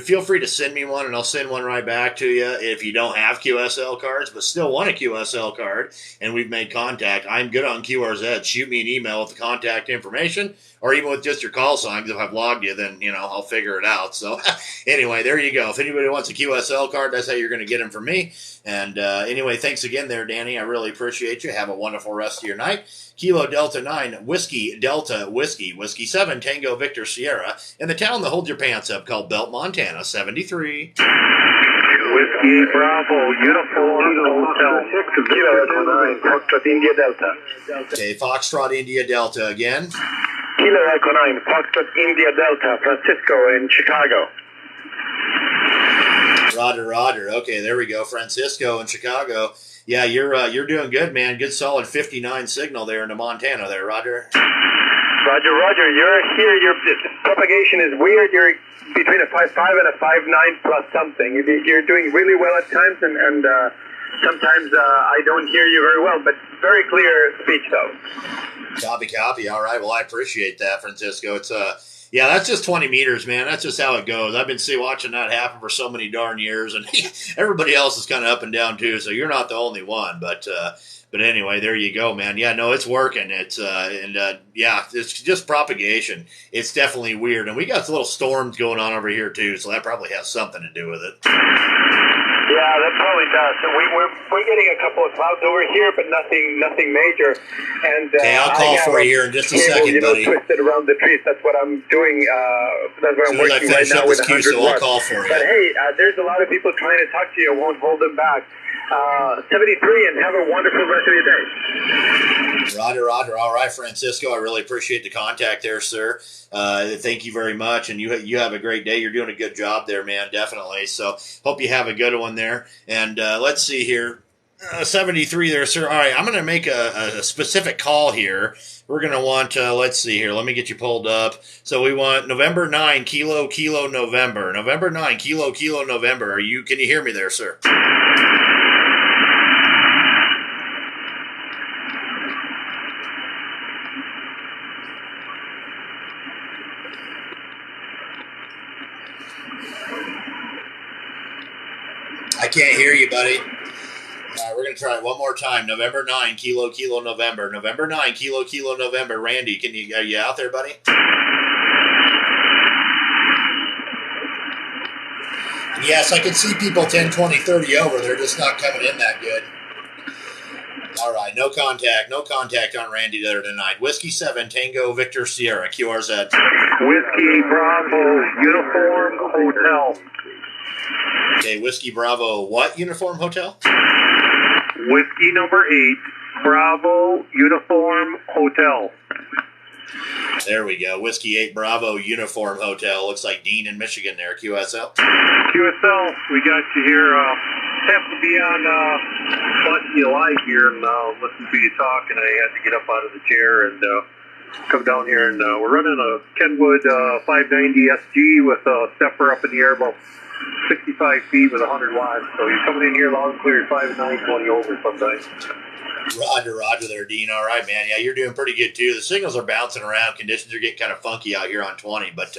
feel free to send me one, and I'll send one right back to you. If you don't have QSL cards but still want a QSL card and we've made contact, I'm good on QRZ. Shoot me an email with the contact information, or even with just your call signs. If I've logged you, then I'll figure it out. So anyway, there you go. If anybody wants a QSL card, that's how you're going to get them from me. And anyway, thanks again there, Danny. I really appreciate you. Have a wonderful rest of your night. Kilo Delta 9, Whiskey Delta Whiskey, Whiskey 7, Tango Victor Sierra, in the town that holds your pants up called Belt, Montana, 73. Whiskey Bravo, Uniform Hotel 6, Kilo Echo 9, Foxtrot India Delta. Okay, Foxtrot India Delta again. Kilo Echo 9, Foxtrot India Delta, Francisco in Chicago. Roger. Okay, there we go. Francisco in Chicago. Yeah, you're doing good, man. Good solid 59 signal there in Montana there, Roger. Roger. You're here. Your propagation is weird. You're between a 5.5 and a 5.9 plus something. You're doing really well at times, and sometimes I don't hear you very well, but very clear speech though. Copy. All right. Well, I appreciate that, Francisco. It's yeah, that's just 20 meters, man. That's just how it goes. I've been watching that happen for so many darn years, and everybody else is kind of up and down too. So you're not the only one, but anyway, there you go, man. Yeah, no, it's working. It's yeah, it's just propagation. It's definitely weird, and we got little storms going on over here too, so that probably has something to do with it. Yeah, that probably does. So we're getting a couple of clouds over here, but nothing major. And okay, I'll call for you here in just a second, buddy. Twisted around the trees. That's what I'm doing. That's what I'm working right now with 100 watts. I'll call for you. But hey, there's a lot of people trying to talk to you. I won't hold them back. 73, and have a wonderful rest of your day. Roger. All right, Francisco. I really appreciate the contact there, sir. Thank you very much, and you have a great day. You're doing a good job there, man, definitely. So hope you have a good one there. And let's see here. 73 there, sir. All right, I'm going to make a specific call here. We're going to want, let's see here. Let me get you pulled up. So we want November 9, Kilo, November. November 9, Kilo, November. Can you hear me there, sir? I can't hear you, buddy. All right, we're going to try it one more time. November 9, Kilo, Kilo, November. November 9, Kilo, Kilo, November. Randy, are you out there, buddy? Yes, I can see people 10, 20, 30 over. They're just not coming in that good. All right, no contact on Randy there tonight. Whiskey 7, Tango, Victor, Sierra, QRZ. Whiskey Bravo, Uniform Hotel. Okay, Whiskey Bravo, what uniform hotel? Whiskey number 8, Bravo, Uniform Hotel. There we go. Whiskey 8 Bravo Uniform Hotel. Looks like Dean in Michigan there. QSL. QSL, we got you here. Happened to be on watching you live here and listening to you talk, and I had to get up out of the chair and come down here. And we're running a Kenwood 590 SG with a stepper up in the air about 65 feet with 100 watts. So you're coming in here loud and clear, 5 9, 20 over sometimes. Roger there, Dean. All right, man. Yeah, you're doing pretty good, too. The signals are bouncing around. Conditions are getting kind of funky out here on 20, but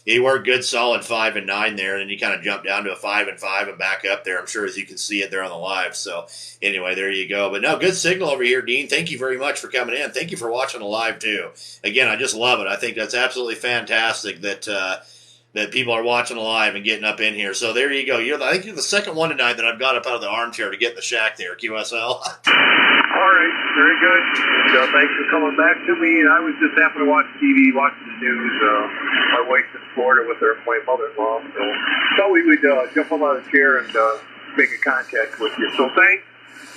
you were good, solid 5 and 9 there, and then you kind of jumped down to a 5 and 5 and back up there, I'm sure, as you can see it there on the live. So, anyway, there you go. But, no, good signal over here, Dean. Thank you very much for coming in. Thank you for watching the live, too. Again, I just love it. I think that's absolutely fantastic that people are watching live and getting up in here. So there you go. I think you're the second one tonight that I've got up out of the armchair to get in the shack there, QSL. All right, very good. So thanks for coming back to me. And I was just happening to watch TV, watching the news. My wife's in Florida with my mother-in-law. So thought we would jump up out of the chair and make a contact with you. So thanks.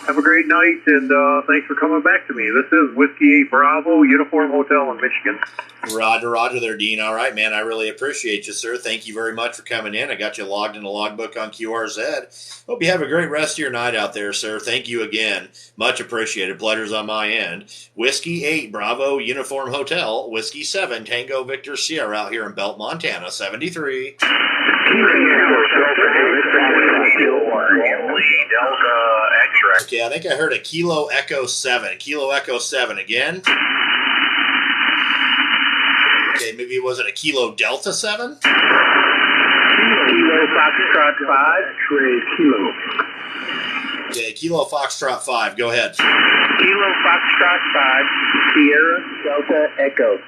Have a great night, and thanks for coming back to me. This is Whiskey 8 Bravo, Uniform Hotel in Michigan. Roger there, Dean. All right, man. I really appreciate you, sir. Thank you very much for coming in. I got you logged in the logbook on QRZ. Hope you have a great rest of your night out there, sir. Thank you again. Much appreciated. Pleasure's on my end. Whiskey 8 Bravo, Uniform Hotel. Whiskey 7 Tango Victor Sierra out here in Belt, Montana, 73. Okay, I think I heard a Kilo Echo 7. Kilo Echo 7 again. Okay, maybe was it a Kilo Delta 7? Kilo Foxtrot 5. Kilo. Okay, Kilo Foxtrot 5. Go ahead. Kilo Foxtrot 5. Sierra Delta Echo.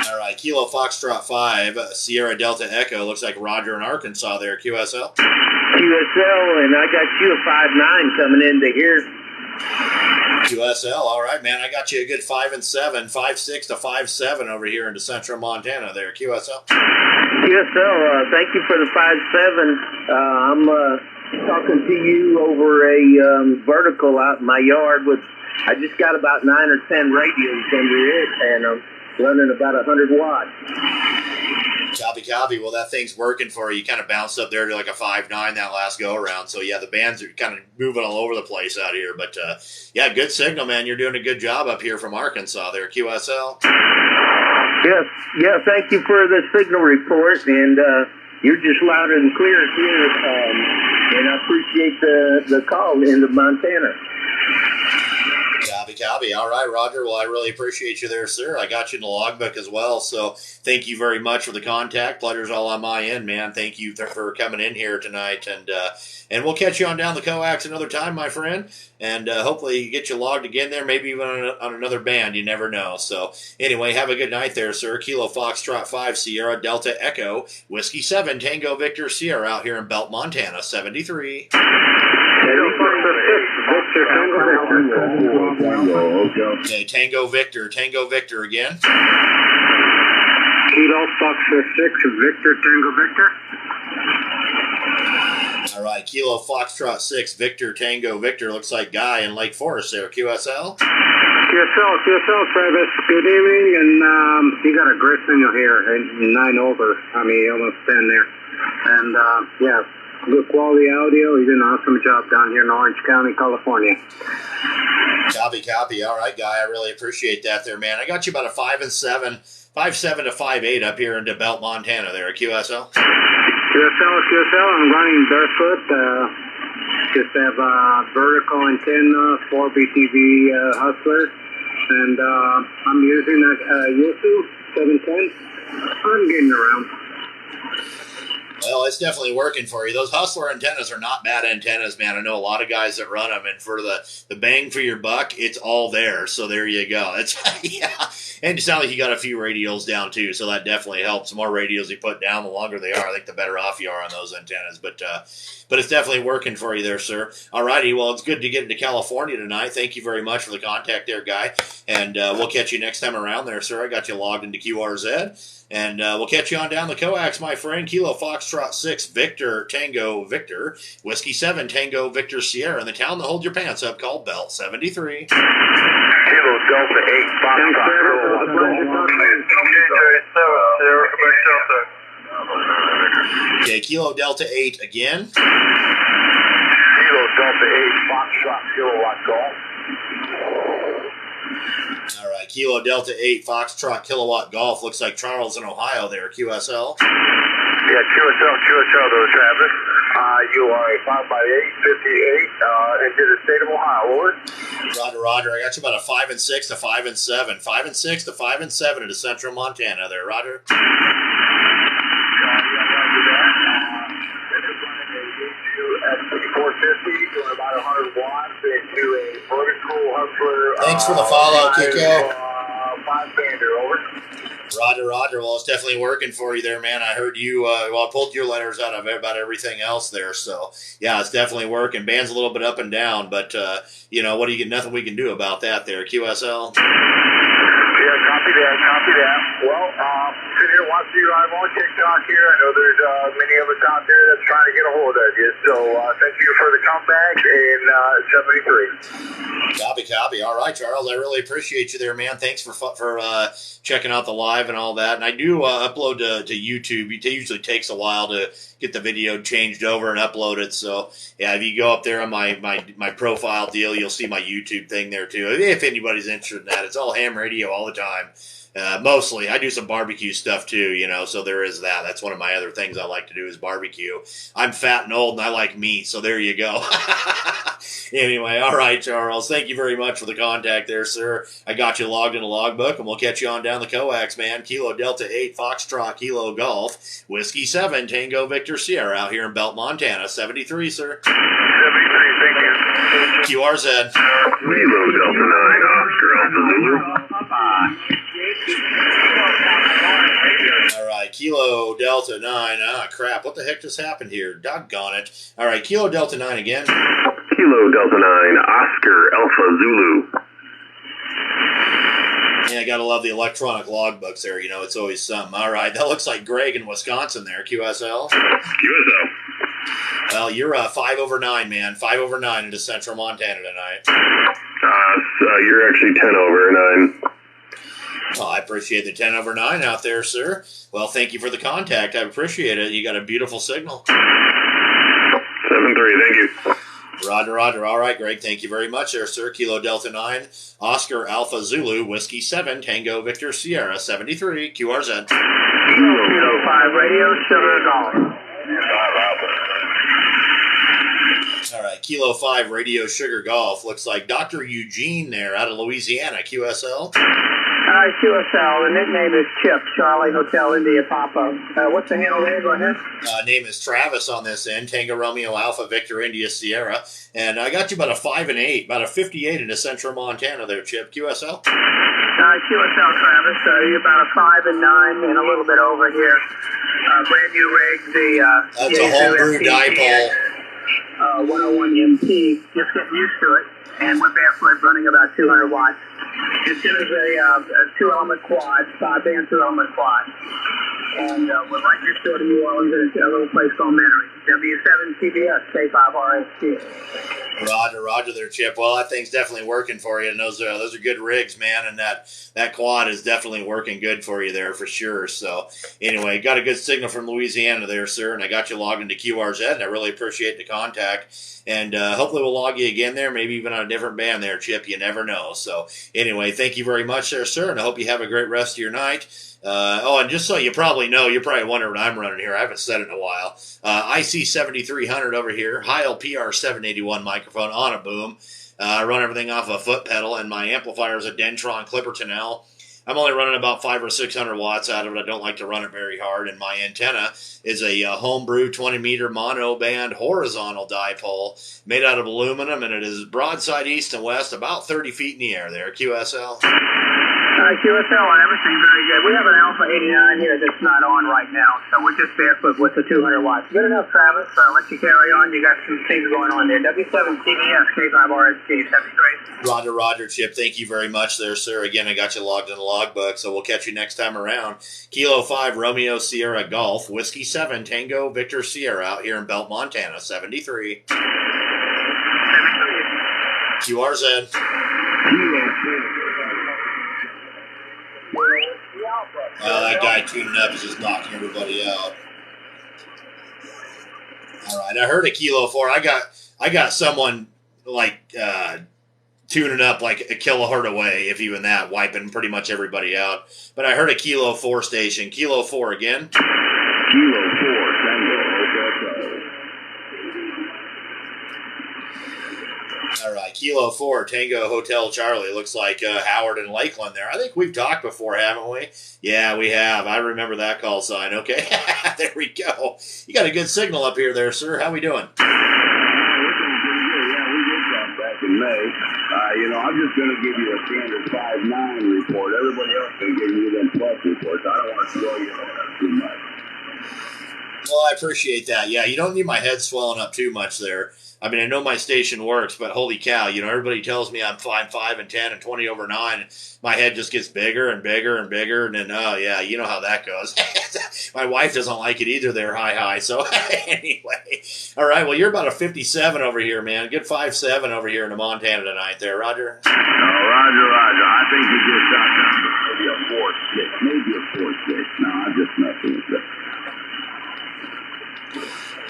All right, Kilo Foxtrot 5, Sierra Delta Echo. Looks like Roger in Arkansas there, QSL. QSL, and I got you a 5-9 coming into here. QSL, all right, man. I got you a good 5 and 7, 5-6 to 5-7 over here into central Montana there, QSL. QSL, thank you for the 5-7. I'm talking to you over a vertical out in my yard with, I just got about 9 or 10 radios under it, and I'm running about 100 watts. Copy. Well, that thing's working for you. You kind of bounced up there to like a 5-9 that last go-around. So, yeah, the bands are kind of moving all over the place out here. But, yeah, good signal, man. You're doing a good job up here from Arkansas there, QSL. Yes, thank you for the signal report, and you're just louder and clear here, and I appreciate the call into Montana. Copy. All right, Roger. Well, I really appreciate you there, sir. I got you in the logbook as well, so thank you very much for the contact. Pleasure's all on my end, man. Thank you for coming in here tonight, and we'll catch you on down the coax another time, my friend, and hopefully get you logged again there, maybe even on another band. You never know. So anyway, have a good night there, sir. Kilo Foxtrot 5, Sierra Delta Echo, Whiskey 7, Tango Victor Sierra out here in Belt, Montana, 73. Okay, Tango Victor again. Kilo Foxtrot 6, Victor, Tango Victor. All right, Kilo Foxtrot 6, Victor, Tango Victor. Looks like Guy in Lake Forest there, QSL. QSL, Travis. Good evening, and you got a great signal here, 9 over. I mean, almost 10 there. And, yeah. Good quality audio. You did an awesome job down here in Orange County, California. Copy. All right, Guy. I really appreciate that there, man. I got you about a 5 and 7, 5-7 to 5-8 up here into Belt, Montana there at QSL. QSL. I'm running barefoot. Just have vertical antenna, 4 BTV Hustler. And I'm using a Yaesu 710. I'm getting around. Well, it's definitely working for you. Those Hustler antennas are not bad antennas, man. I know a lot of guys that run them, and for the bang for your buck, it's all there. So there you go. It's yeah, and it sounds like you got a few radials down too, so that definitely helps. The more radials you put down, the longer they are. I think the better off you are on those antennas. But it's definitely working for you there, sir. All righty. Well, it's good to get into California tonight. Thank you very much for the contact there, guy. And we'll catch you next time around there, sir. I got you logged into QRZ. And we'll catch you on down the coax, my friend. Kilo Foxtrot 6, Victor, Tango, Victor, Whiskey 7, Tango, Victor, Sierra, in the town that holds your pants up called Belt 73. Kilo Delta 8, Okay, Kilo Delta 8 again. Kilo Delta 8, Foxtrot, Kilowatt Golf. All right, Kilo Delta 8, Foxtrot, Kilowatt Golf. Looks like Charles in Ohio there, QSL. Yeah, QSL though, Travis. You are a 5x8, 58, into the state of Ohio, over. Roger. I got you about a 5 and 6 to 5 and 7. 5 and 6 to 5 and 7 into central Montana there, Roger. At 450, doing about 100 watts into a vertical Hustler. Thanks for the follow, Kiko. 5-bander, over. Roger. Well, it's definitely working for you there, man. I heard you, I pulled your letters out of about everything else there. So, yeah, it's definitely working. Band's a little bit up and down, but, nothing we can do about that there. QSL. Yeah, copy that. Well, sitting here watching you live on TikTok here. I know there's many of us out there that's trying to get a hold of you. So thank you for the comeback in 73. Copy. All right, Charles. I really appreciate you there, man. Thanks for checking out the live and all that. And I do upload to YouTube. It usually takes a while to get the video changed over and upload it. So, yeah, if you go up there on my profile deal, you'll see my YouTube thing there, too. If anybody's interested in that. It's all ham radio all the time. Mostly. I do some barbecue stuff too, so there is that. That's one of my other things I like to do is barbecue. I'm fat and old and I like meat, so there you go. Anyway, all right, Charles. Thank you very much for the contact there, sir. I got you logged in a logbook, and we'll catch you on down the coax, man. Kilo Delta 8, Foxtrot, Kilo Golf, Whiskey 7, Tango Victor Sierra out here in Belt, Montana. 73, sir. 73, thank you. QRZ. Kilo Delta 9, Oscar Alpha Zulu. All right, Kilo Delta 9. Ah, crap. What the heck just happened here? Doggone it. All right, Kilo Delta 9 again. Kilo Delta 9, Oscar Alpha Zulu. Yeah, I got to love the electronic logbooks there. It's always something. All right, that looks like Greg in Wisconsin there, QSL. QSL. Well, you're 5/9, man. 5/9 into central Montana tonight. You're actually 10/9. Well, I appreciate the 10/9 out there, sir. Well, thank you for the contact. I appreciate it. You got a beautiful signal. 73, thank you. Roger. All right, Greg. Thank you very much there, sir. Kilo Delta 9, Oscar Alpha Zulu, Whiskey 7, Tango Victor Sierra, 73, QRZ. Kilo 5 radio, Sugar Golf. All right, Kilo 5 Radio Sugar Golf. Looks like Dr. Eugene there out of Louisiana, QSL. QSL, the nickname is Chip, Charlie Hotel India Papa. What's the handle there? Go ahead. Name is Travis on this end, Tango Romeo Alpha Victor India Sierra. And I got you about a 5 and 8, about a 58 into central Montana there, Chip. QSL? QSL, Travis. You're about a 5 and 9 and a little bit over here. Brand new rig, That's a homebrew dipole. 101 MT. Just getting used to it. And with barefoot running about 200 watts. It is a 2-element quad, 5-band 2-element quad. And we're right next door to New Orleans in a little place called Metairie. W7 CBS, K5RST. Roger there, Chip. Well, that thing's definitely working for you, and those are good rigs, man, and that quad is definitely working good for you there for sure. So anyway, got a good signal from Louisiana there, sir, and I got you logged into QRZ, and I really appreciate the contact. And hopefully we'll log you again there, maybe even on a different band there, Chip. You never know. So anyway, thank you very much there, sir, and I hope you have a great rest of your night. And just so you probably know, you're probably wondering what I'm running here. I haven't said it in a while. IC 7300 over here, Heil PR 781 microphone on a boom. I run everything off a foot pedal, and my amplifier is a Dentron Clipperton L. I'm only running about 500 or 600 watts out of it. I don't like to run it very hard. And my antenna is a homebrew 20-meter mono band horizontal dipole made out of aluminum, and it is broadside east and west, about 30 feet in the air there. QSL. QSL on everything, very good. We have an Alpha 89 here that's not on right now, so we're just barefoot with the 200 watts. Good enough, Travis. Let you carry on. You got some things going on there. W7CBS, K5RST, 73. Roger, Roger, Chip. Thank you very much there, sir. Again, I got you logged in the logbook, so we'll catch you next time around. Kilo 5, Romeo Sierra Golf, Whiskey 7, Tango Victor Sierra out here in Belt, Montana, 73. QRZ. That guy tuning up is just knocking everybody out. All right, I heard a Kilo 4. I got someone like tuning up like a kilohertz away, if even that, wiping pretty much everybody out. But I heard a Kilo 4 station. Kilo 4 again. Kilo 4, Tango. All right, Kilo 4, Tango Hotel Charlie. Looks like Howard and Lakeland there. I think we've talked before, haven't we? Yeah, we have. I remember that call sign. Okay, there we go. You got a good signal up here there, sir. How we doing? We're doing pretty good. Yeah, we did come back in May. I'm just going to give you a standard 5.9 report. Everybody else can give you them plus reports. I don't want to throw you on too much. Well, I appreciate that. Yeah, you don't need my head swelling up too much there. I mean, I know my station works, but holy cow, everybody tells me I'm 5 and 10 and 20 over 9. My head just gets bigger and bigger and bigger, and then, yeah, you know how that goes. My wife doesn't like it either there, hi. So, anyway. All right, well, you're about a 57 over here, man. Good 5.7 over here in the Montana tonight there, Roger. Roger. I think you just got maybe a 4.6. No, I'm just messing with you.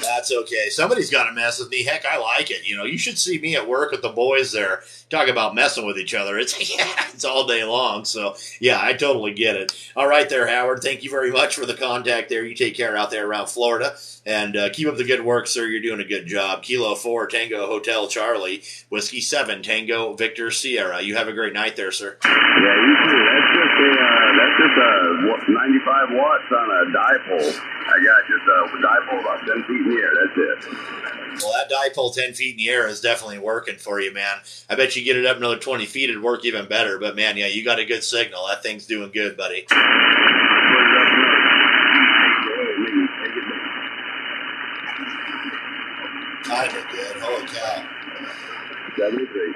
That's okay. Somebody's got to mess with me. Heck, I like it. You should see me at work with the boys there. Talk about messing with each other. It's all day long. So, yeah, I totally get it. All right there, Howard. Thank you very much for the contact there. You take care out there around Florida. And keep up the good work, sir. You're doing a good job. Kilo 4, Tango Hotel Charlie, Whiskey 7, Tango Victor Sierra. You have a great night there, sir. Yeah, you too. That's just 95 watts on a dipole. I got just a dipole about 10 feet in the air. That's it. Well, that dipole 10 feet in the air is definitely working for you, man. I bet you get it up another 20 feet, it'd work even better. But, man, yeah, you got a good signal. That thing's doing good, buddy. Kind of good. Holy cow. 73.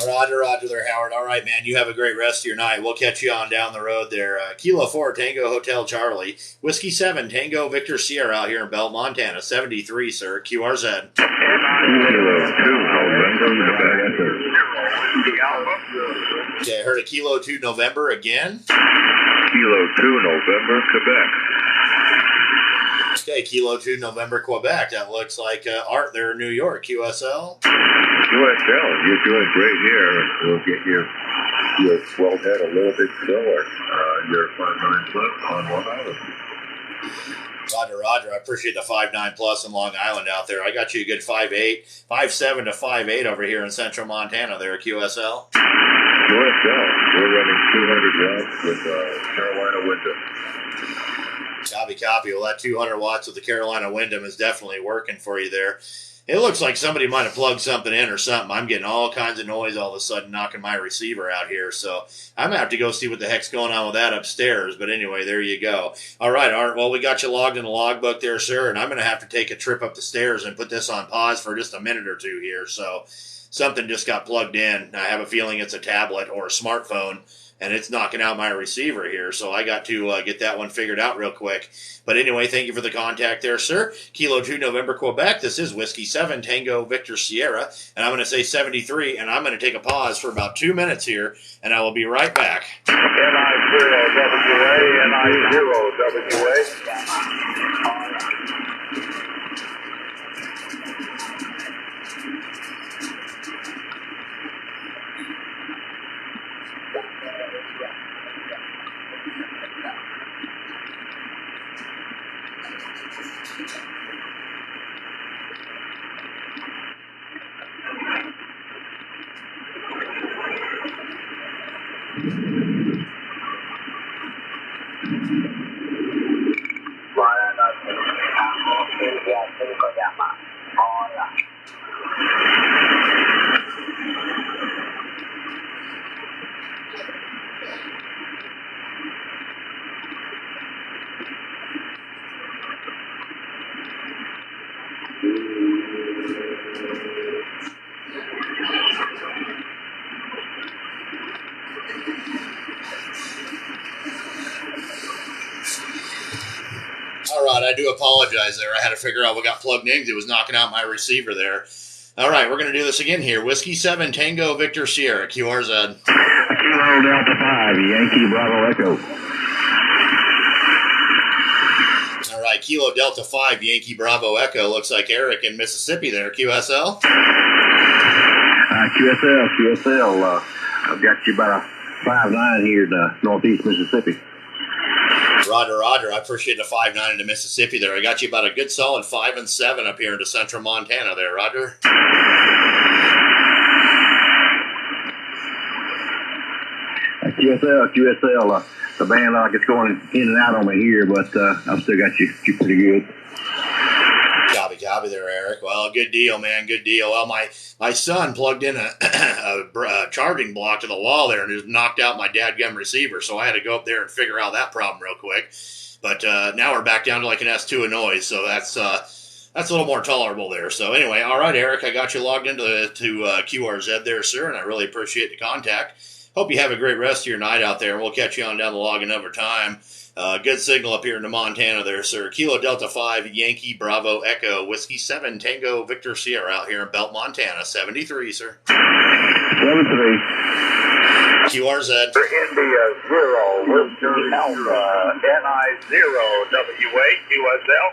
Roger there, Howard. All right, man. You have a great rest of your night. We'll catch you on down the road there. Kilo 4, Tango Hotel Charlie. Whiskey 7, Tango Victor Sierra out here in Belt, Montana. 73, sir. QRZ. Kilo 2, November, Okay, I heard a Kilo 2 November again. Kilo 2, November, Quebec. Okay, Kilo 2 November, Quebec. That looks like Art there in New York. QSL. QSL, you're doing great here. We'll get your wellhead a little bit slower. Your 5.9 plus on Long Island. Roger. I appreciate the 5.9 plus in Long Island out there. I got you a good 5.8, 5.7 to 5.8 over here in central Montana there, QSL. QSL, we're running 200 watts with Carolina Wyndham. Copy. Well, that 200 watts with the Carolina Wyndham is definitely working for you there. It looks like somebody might have plugged something in or something. I'm getting all kinds of noise all of a sudden knocking my receiver out here. So I'm going to have to go see what the heck's going on with that upstairs. But anyway, there you go. All right, Art. Well, we got you logged in the logbook there, sir. And I'm going to have to take a trip up the stairs and put this on pause for just a minute or two here. So something just got plugged in. I have a feeling it's a tablet or a smartphone. And it's knocking out my receiver here, so I got to get that one figured out real quick. But anyway, thank you for the contact there, sir. Kilo 2 November, Quebec. This is Whiskey 7, Tango Victor Sierra. And I'm going to say 73, and I'm going to take a pause for about 2 minutes here, and I will be right back. NI0WA. I do apologize there. I had to figure out what got plugged in because it was knocking out my receiver there. All right, we're going to do this again here. Whiskey 7, Tango, Victor, Sierra, QRZ. Kilo Delta 5, Yankee Bravo Echo. All right, Kilo Delta 5, Yankee Bravo Echo. Looks like Eric in Mississippi there, QSL. QSL. I've got you about a 5'9" here in northeast Mississippi. Roger. I appreciate the 5'9" into Mississippi there. I got you about a good solid 5 and 7 up here into central Montana there, Roger. QSL. The band like it's going in and out on me here, but I've still got you pretty good. Copy there, Eric. Well, good deal, man. Good deal. Well, my son plugged in a charging block to the wall there and just knocked out my dadgum receiver, so I had to go up there and figure out that problem real quick. But now we're back down to like an S2 of noise, so that's a little more tolerable there. So anyway, all right, Eric, I got you logged into QRZ there, sir, and I really appreciate the contact. Hope you have a great rest of your night out there, and we'll catch you on down the log another time. Good signal up here in Montana there, sir. Kilo Delta 5, Yankee Bravo Echo, Whiskey 7, Tango Victor Sierra out here in Belt, Montana. 73, sir. 73. QRZ. India 0, Whiskey Alpha, NI 0, WA, QSL.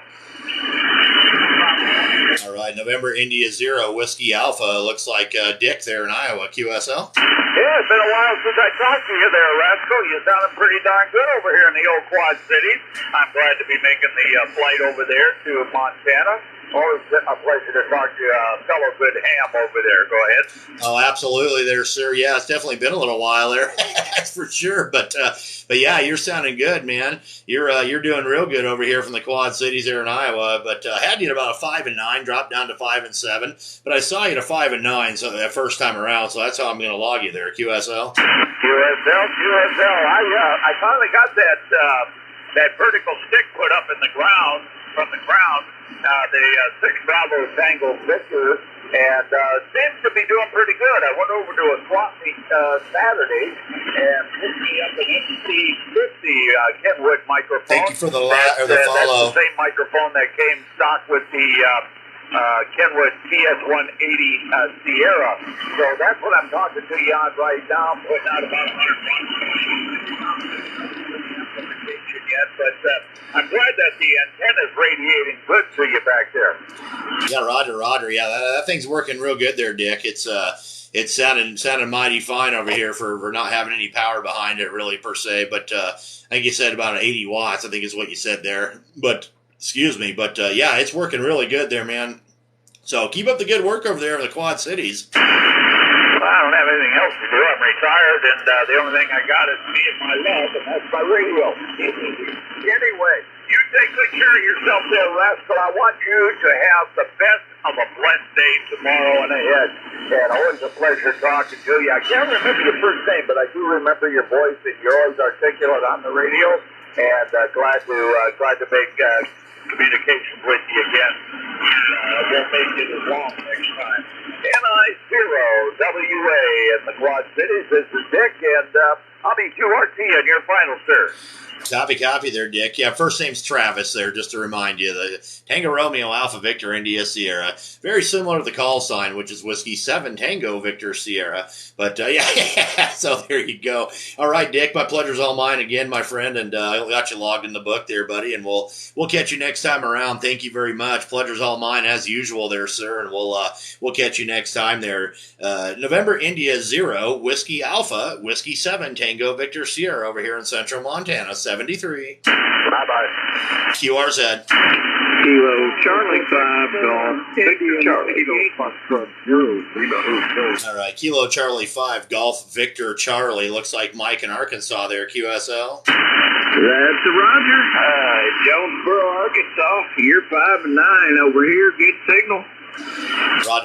All right, November India 0, Whiskey Alpha. Looks like Dick there in Iowa, QSL. Yeah, it's been a while since I talked to you there, Rascal. You sounded pretty darn good over here in the old Quad Cities. I'm glad to be making the flight over there to Montana. Always been a pleasure to talk to fellow good ham over there. Go ahead. Oh, absolutely there, sir. Yeah, it's definitely been a little while there. That's for sure. But yeah, you're sounding good, man. You're doing real good over here from the Quad Cities there in Iowa. But I had you at about a 5 and 9, dropped down to 5 and 7. But I saw you at a 5 and 9 so that first time around. So that's how I'm going to log you there, QSL. QSL. I finally got that vertical stick put up in the ground from the ground. The 6 Bravo Tango Victor, and seems to be doing pretty good. I went over to a swap meet Saturday and picked me up an MC50 Kenwood microphone. Thank you for the follow. That's the same microphone that came stock with the Kenwood TS180 Sierra. So that's what I'm talking to you on right now. I'm putting out about 100 yet, but I'm glad that the antenna's radiating good to you back there. Yeah, Roger. Yeah, that thing's working real good there, Dick. It sounded mighty fine over here for not having any power behind it, really, per se. But I think you said about 80 watts, I think is what you said there. But, excuse me. But, yeah, it's working really good there, man. So keep up the good work over there in the Quad Cities. Well, I don't have anything else to do. I'm retired, and the only thing I got is me and my love, and that's my radio. Anyway, you take good care of yourself there, Rascal. I want you to have the best of a blessed day tomorrow and ahead. And always a pleasure talking to you. I can't remember your first name, but I do remember your voice, and you're always articulate on the radio. And glad to make communication with you again. We'll make it as long next time. NI0WA in the Quad Cities. This is Dick, and I'll be QRT on your final, sir. Copy there, Dick. Yeah, first name's Travis there, just to remind you. The Tango Romeo Alpha Victor India Sierra. Very similar to the call sign, which is Whiskey 7 Tango Victor Sierra. But, yeah, so there you go. All right, Dick, my pleasure's all mine again, my friend, and I got you logged in the book there, buddy, and we'll catch you next time around. Thank you very much. Pleasure's all mine, as usual there, sir, and we'll catch you next time there. November India 0, Whiskey Alpha, Whiskey 7 Tango Victor Sierra over here in central Montana. 73. Bye-bye. QRZ. Kilo Charlie 5 Golf Victor Charlie. All right, Kilo Charlie 5 Golf Victor Charlie. Looks like Mike in Arkansas there, QSL. That's a Roger. Jonesboro, Arkansas. You're 5 and 9 over here. Good signal.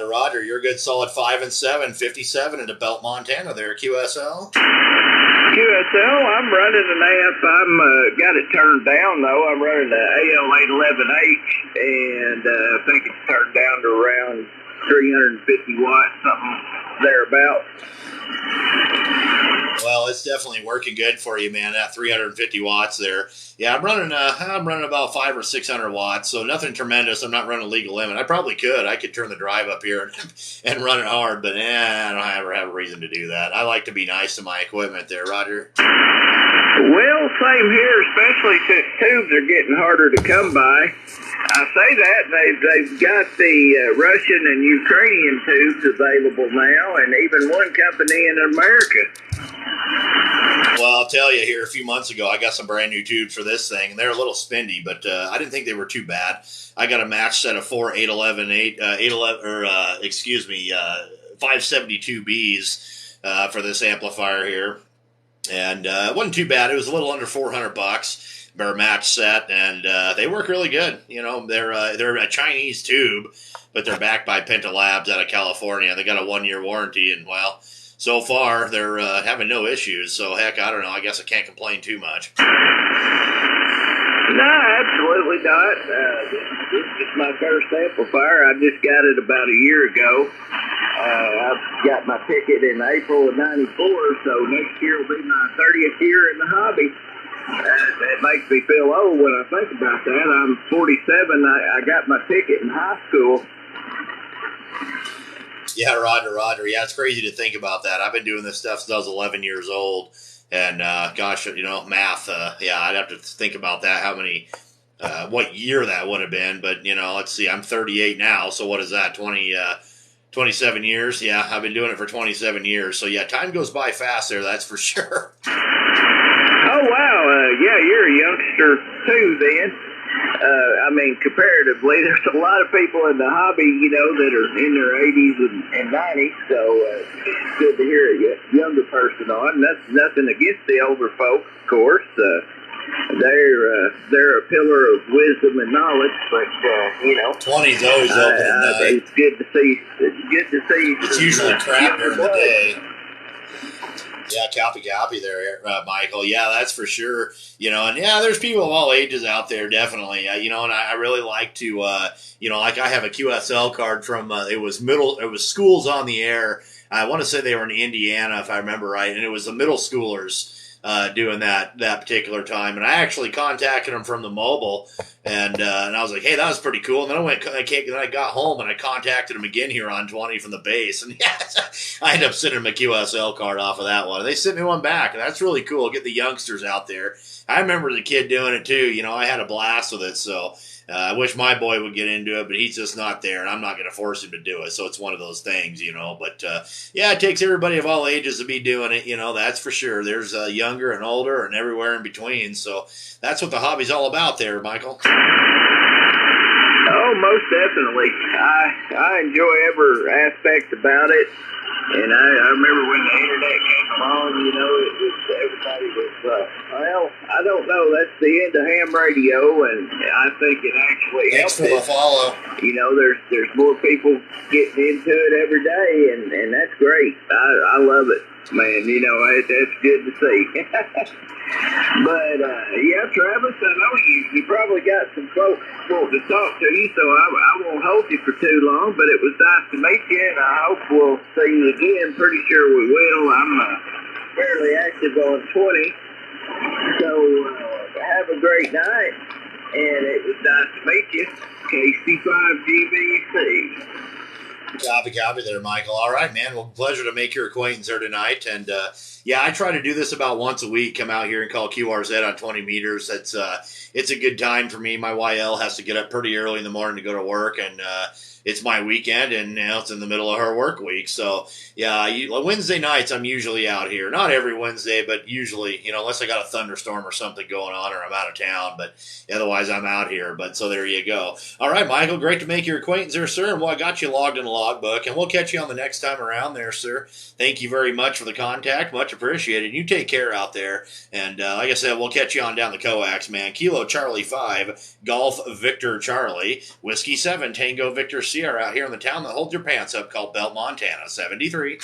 Roger. You're a good solid 5 and 7, 57 into Belt, Montana there, QSL. QSL, I'm running an AF. I'm got it turned down though. I'm running the AL811H, and I think it's turned down to around 350 watts, something thereabouts. Well, it's definitely working good for you, man. That 350 watts there. Yeah, I'm running about 500 or 600 watts, so nothing tremendous. I'm not running legal limit. I probably could. I could turn the drive up here and run it hard, but I don't ever have a reason to do that. I like to be nice to my equipment there, Roger. Well, same here, especially since tubes are getting harder to come by. I say that they've got the Russian and Ukrainian tubes available now, and even one company in America. Well, I'll tell you here, a few months ago, I got some brand new tubes for this thing, and they're a little spendy, but I didn't think they were too bad. I got a match set of 572Bs for this amplifier here. And it wasn't too bad. It was a little under $400. They're a match set, and they work really good. You know, they're a Chinese tube, but they're backed by Penta Labs out of California. They got a 1-year warranty, and well, so far they're having no issues. So heck, I don't know. I guess I can't complain too much. No, absolutely not. This is my first amplifier. I just got it about a year ago. I got my ticket in April of '94, so next year will be my 30th year in the hobby. That makes me feel old when I think about that. I'm 47. I got my ticket in high school. Yeah, Roger. Yeah, it's crazy to think about that. I've been doing this stuff since I was 11 years old. And gosh, you know, math. Yeah, I'd have to think about that. How many, what year that would have been? But you know, let's see. I'm 38 now, so what is that? 27 years. Yeah, I've been doing it for 27 years. So yeah, time goes by fast there. That's for sure. Oh wow, yeah, you're a youngster too. Then, I mean, comparatively, there's a lot of people in the hobby, you know, that are in their 80s and 90s. So it's good to hear a younger person on. That's nothing against the older folks, of course. They're a pillar of wisdom and knowledge, but you know, 20's always open at night. It's good to see. It's usually crap during the day. Yeah, copy there, Michael. Yeah, that's for sure. You know, and yeah, there's people of all ages out there, definitely. You know, and I really like to, you know, like I have a QSL card from, it was Schools on the Air. I want to say they were in Indiana, if I remember right, and it was the middle schoolers doing that particular time. And I actually contacted them from the mobile, and I was like, hey, that was pretty cool. And then I got home and I contacted them again here on 20 from the base, and yeah, I ended up sending them a QSL card off of that one. And they sent me one back, and that's really cool. Get the youngsters out there. I remember the kid doing it too. You know, I had a blast with it, so I wish my boy would get into it, but he's just not there, and I'm not going to force him to do it. So it's one of those things, you know. But yeah, it takes everybody of all ages to be doing it, you know, that's for sure. There's younger and older and everywhere in between. So that's what the hobby's all about there, Michael. Oh, most definitely. I enjoy every aspect about it. And I remember when the internet came along, you know, everybody was, well, I don't know, that's the end of ham radio, and I think it actually Thanks helped for the follow. You know, there's more people getting into it every day, and that's great. I love it, man. You know, that's good to see. But, yeah, Travis, I know you probably got some folks wanting to talk to you, so I won't hold you for too long, but it was nice to meet you, and I hope we'll see you again. Pretty sure we will. I'm fairly active on 20, so have a great night, and it was nice to meet you. KC5GBC. Copy there, Michael. All right, man. Well, pleasure to make your acquaintance here tonight. And yeah, I try to do this about once a week. Come out here and call QRZ on 20 meters. It's a good time for me. My YL has to get up pretty early in the morning to go to work, and it's my weekend, and you know, it's in the middle of her work week. So yeah, Wednesday nights I'm usually out here. Not every Wednesday, but usually, you know, unless I got a thunderstorm or something going on, or I'm out of town. But otherwise, I'm out here. But so there you go. All right, Michael, great to make your acquaintance there, sir. And well, I got you logged in the logbook, and we'll catch you on the next time around there, sir. Thank you very much for the contact. Much appreciated. You take care out there. And like I said, we'll catch you on down the coax, man. Kilo Charlie 5, Golf Victor Charlie, Whiskey 7, Tango Victor Sierra, out here in the town that holds your pants up, called Belt, Montana. 73. 73,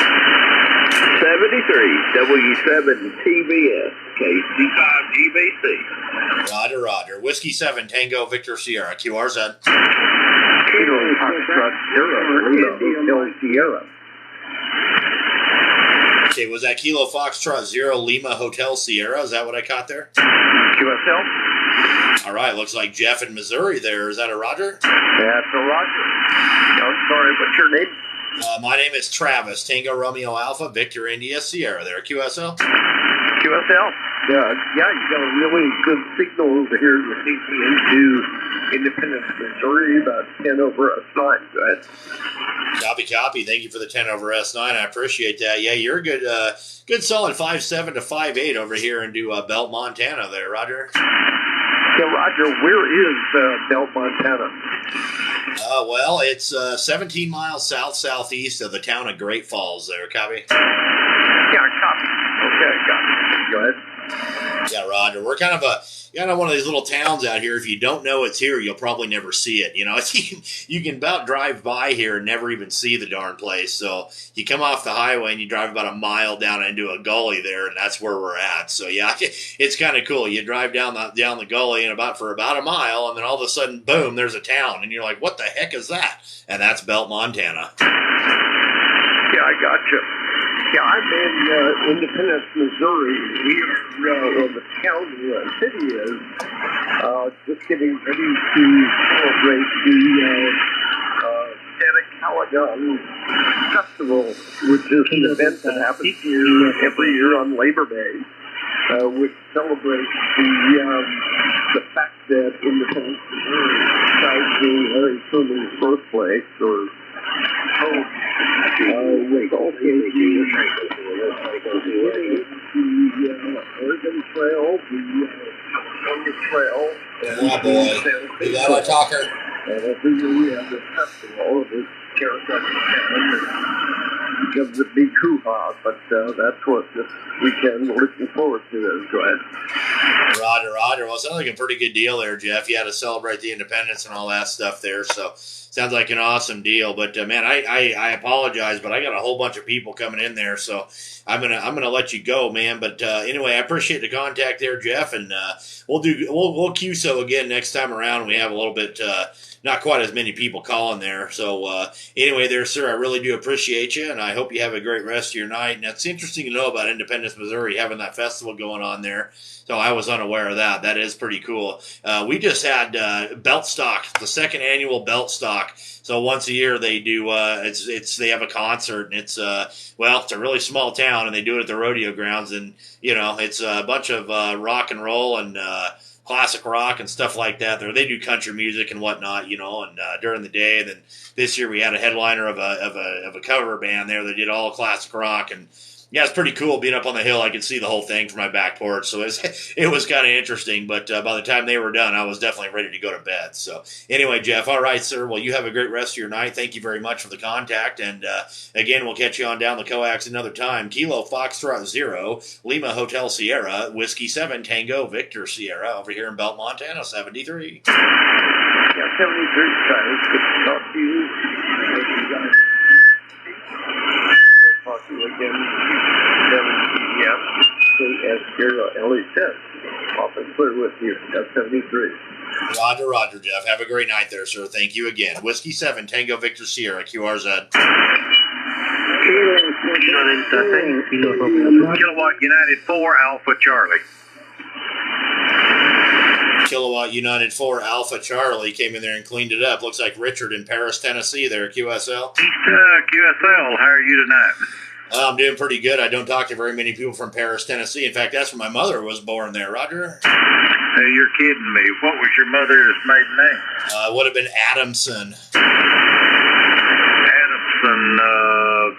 W7TVS, KC5GBC. Roger. Whiskey 7, Tango Victor Sierra, QRZ. Kilo Foxtrot Sierra, Sierra. Okay, was that Kilo Foxtrot 0 Lima Hotel Sierra? Is that what I caught there? QSL? All right, looks like Jeff in Missouri there. Is that a Roger? That's a Roger. No, sorry, what's your name? My name is Travis, Tango Romeo Alpha, Victor India Sierra there. QSL? QSL? Yeah, you got a really good signal over here to take me into Independence, Missouri, about 10 over S9. Go ahead. Copy. Thank you for the 10 over S9. I appreciate that. Yeah, you're a good solid 5.7 to 5.8 over here into Belt, Montana there, Roger. Yeah, Roger, where is Belt, Montana? Well, it's 17 miles southeast of the town of Great Falls there. Copy? Yeah, copy. Okay, got it. Go ahead. Yeah, Roger. We're kind of one of these little towns out here. If you don't know it's here, you'll probably never see it. You know, you can about drive by here and never even see the darn place. So you come off the highway and you drive about a mile down into a gully there, and that's where we're at. So yeah, it's kind of cool. You drive down the gully and for about a mile, and then all of a sudden, boom, there's a town, and you're like, what the heck is that? And that's Belt, Montana. Yeah, I gotcha. Yeah, I'm in Independence, Missouri. We are, the county, city is, just getting ready to celebrate the Santa Calagon Festival, which is an event that happens here every year on Labor Day, which celebrates the fact that Independence, Missouri, besides being Harry Truman's birthplace, or home, the Oregon Trail, the California Trail, and oh boy, you got my talker. And every year we have this festival of this character gives a big hoo-ha, but that's what this weekend we're looking forward to. Go ahead. Roger. Well, it sounds like a pretty good deal there, Jeff. You had to celebrate the independence and all that stuff there, so sounds like an awesome deal. But man, I apologize, but I got a whole bunch of people coming in there, so I'm gonna let you go, man. But anyway, I appreciate the contact there, Jeff, and we'll QSO again next time around. We have a little bit. Not quite as many people calling there. So anyway there, sir, I really do appreciate you, and I hope you have a great rest of your night. And it's interesting to know about Independence, Missouri, having that festival going on there. So I was unaware of that. That is pretty cool. We just had Belt Stock, the second annual Belt Stock. So once a year they do. They have a concert, and it's a really small town, and they do it at the rodeo grounds, and it's a bunch of rock and roll and classic rock and stuff like that. They do country music and whatnot, and during the day. And then this year we had a headliner of a cover band there that did all classic rock, and yeah, it's pretty cool being up on the hill. I could see the whole thing from my back porch, so it was kind of interesting. But by the time they were done, I was definitely ready to go to bed. So anyway, Jeff, all right, sir. Well, you have a great rest of your night. Thank you very much for the contact, and again, we'll catch you on down the coax another time. Kilo Foxtrot 0 Lima Hotel Sierra Whiskey 7 Tango Victor Sierra over here in Belt, Montana 73. Yeah, 73, guys. Good to talk to you. Talk to you again. Yes, as Ellie said, off and clear with you. That's 73. Roger, Jeff. Have a great night there, sir. Thank you again. Whiskey 7 Tango Victor Sierra QRZ. Kilowatt United 4 Alpha Charlie. Kilowatt United 4 Alpha Charlie came in there and cleaned it up. Looks like Richard in Paris, Tennessee there, QSL. QSL, how are you tonight? I'm doing pretty good. I don't talk to very many people from Paris, Tennessee. In fact, that's where my mother was born there, Roger. Hey, you're kidding me. What was your mother's maiden name? Would have been Adamson. Adamson,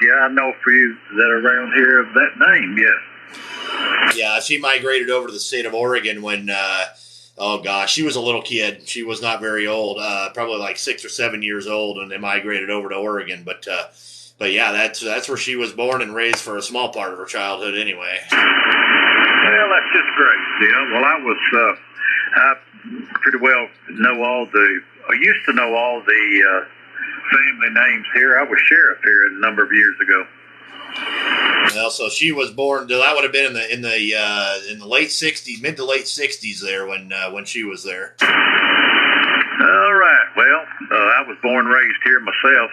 yeah, I know a few that are around here of that name, yes. Yeah, she migrated over to the state of Oregon when... she was a little kid. She was not very old, probably like 6 or 7 years old when they migrated over to Oregon. But yeah, that's where she was born and raised for a small part of her childhood anyway. Well, that's just great. Well, I pretty well used to know all the family names here. I was sheriff here a number of years ago. Well, so she was born. That would have been in the late mid to late '60s there when she was there. All right. Well, I was born and raised here myself.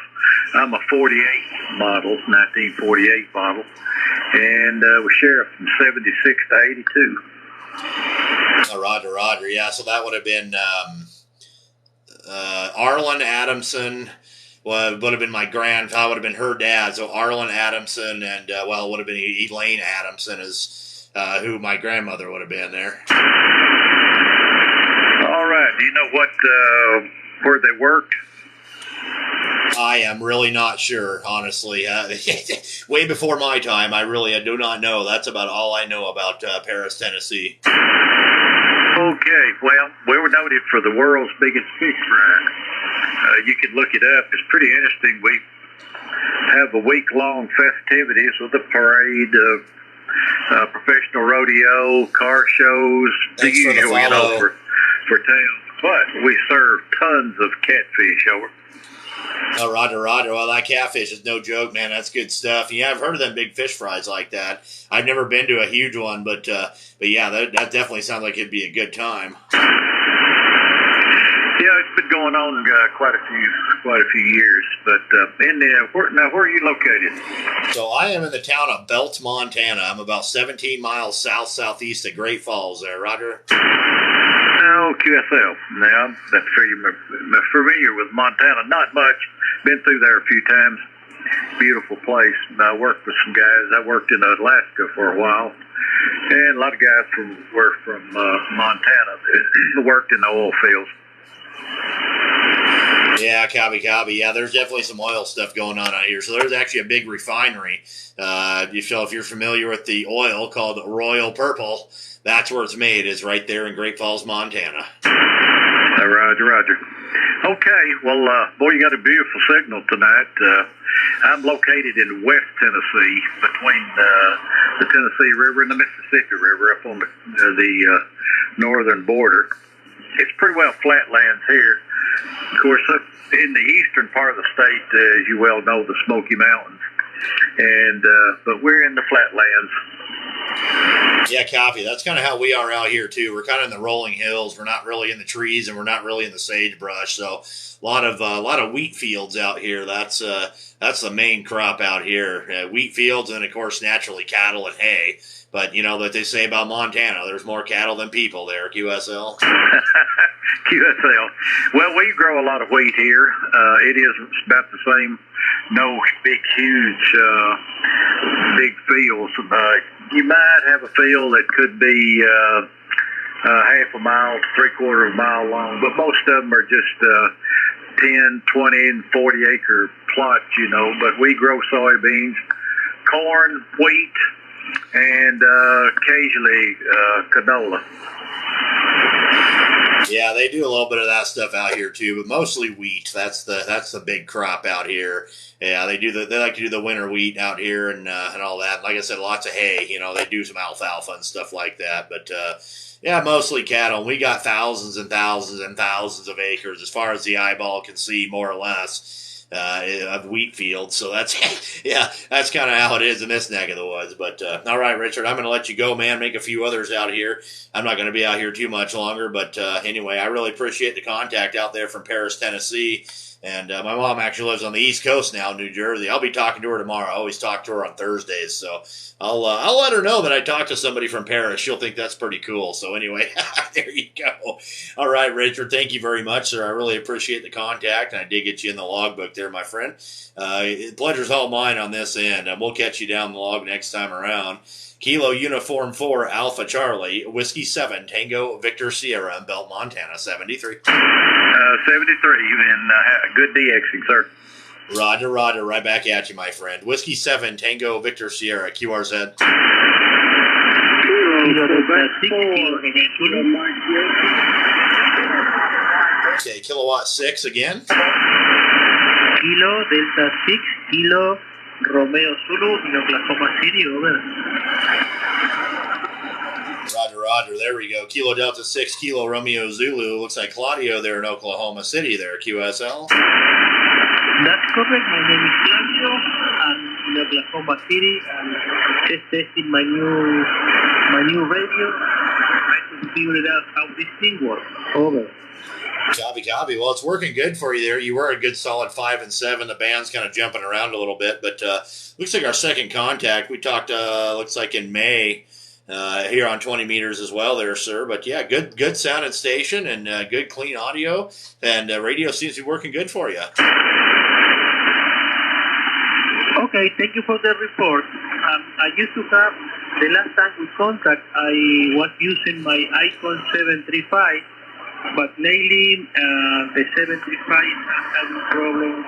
I'm a 48 model, 1948 model, and was sheriff from 76 to 82. Roger. Yeah, so that would have been Arlen Adamson. Well, it would have been my grandfather, would have been her dad. So Arlen Adamson and, it would have been Elaine Adamson is who my grandmother would have been there. All right. Do you know what where they worked? I am really not sure, honestly. Way before my time, I do not know. That's about all I know about Paris, Tennessee. Okay, well, we were noted for the world's biggest fish fry. You can look it up. It's pretty interesting. We have a week-long festivities with a parade of professional rodeo, car shows, the usual, for towns. But we serve tons of catfish over. Oh, Roger. Well, that catfish is no joke, man. That's good stuff. Yeah, I've heard of them big fish fries like that. I've never been to a huge one, but yeah, that definitely sounds like it'd be a good time. Yeah, it's been going on quite a few years. But where are you located? So I am in the town of Belt, Montana. I'm about 17 miles southeast of Great Falls there, Roger. Oh, QSL. Now, I'm familiar with Montana. Not much. Been through there a few times. Beautiful place. I worked with some guys. I worked in Alaska for a while. And a lot of guys were from Montana that worked in the oil fields. Yeah, copy. Yeah, there's definitely some oil stuff going on out here. So there's actually a big refinery. If you're familiar with the oil called Royal Purple, that's where it's made, is right there in Great Falls, Montana. Roger. Okay, well, boy, you got a beautiful signal tonight. I'm located in West Tennessee, between the Tennessee River and the Mississippi River, up on the northern border. It's pretty well flatlands here. Of course, in the eastern part of the state, as you well know, the Smoky Mountains. And but we're in the flatlands. Yeah, copy. That's kind of how we are out here too. We're kind of in the rolling hills. We're not really in the trees, and we're not really in the sagebrush. So a lot of wheat fields out here. That's the main crop out here. Wheat fields, and of course, naturally cattle and hay. But you know that they say about Montana, there's more cattle than people there. QSL. QSL. Well, we grow a lot of wheat here. It is about the same. No big, huge, big fields. You might have a field that could be half a mile, 3/4 of a mile long, but most of them are just 10, 20, and 40 acre plots, you know. But we grow soybeans, corn, wheat, and occasionally canola. Yeah, they do a little bit of that stuff out here too, but mostly wheat. That's the big crop out here. Yeah, they like to do the winter wheat out here and all that. Like I said, lots of hay. You know, they do some alfalfa and stuff like that. But yeah, mostly cattle. We got thousands and thousands and thousands of acres, as far as the eyeball can see, more or less. Of wheat fields, so that's that's kind of how it is in this neck of the woods. But all right, Richard, I'm going to let you go, man. Make a few others out here. I'm not going to be out here too much longer, but anyway, I really appreciate the contact out there from Paris, Tennessee. And my mom actually lives on the East Coast now, New Jersey. I'll be talking to her tomorrow. I always talk to her on Thursdays, so I'll let her know that I talked to somebody from Paris. She'll think that's pretty cool. So anyway, there you go. All right, Richard, thank you very much, sir. I really appreciate the contact, and I did get you in the logbook there, my friend. Pleasure's all mine on this end. We'll catch you down the log next time around. Kilo Uniform 4 Alpha Charlie, Whiskey 7 Tango Victor Sierra in Belt, Montana, 73. 73, and good DXing, sir. Roger, right back at you, my friend. Whiskey 7 Tango Victor Sierra, QRZ. Okay, Kilowatt 6 again. Kilo Delta 6, Kilo Romeo Zulu in Oklahoma City, over. Roger, there we go. Kilo Delta 6, Kilo Romeo Zulu. Looks like Claudio there in Oklahoma City there, QSL. That's correct. My name is Claudio. I'm in Oklahoma City. I'm just testing my new radio. Trying to figure out how this thing works. Over. Copy. Well, it's working good for you there. You were a good solid 5 and 7. The band's kind of jumping around a little bit, but looks like our second contact. We talked, looks like in May here on 20 meters as well there, sir. But yeah, good sounding station and good clean audio, and radio seems to be working good for you. Okay, thank you for the report. I used to have, the last time we contact, I was using my Icon 735, but lately the 735 is having problems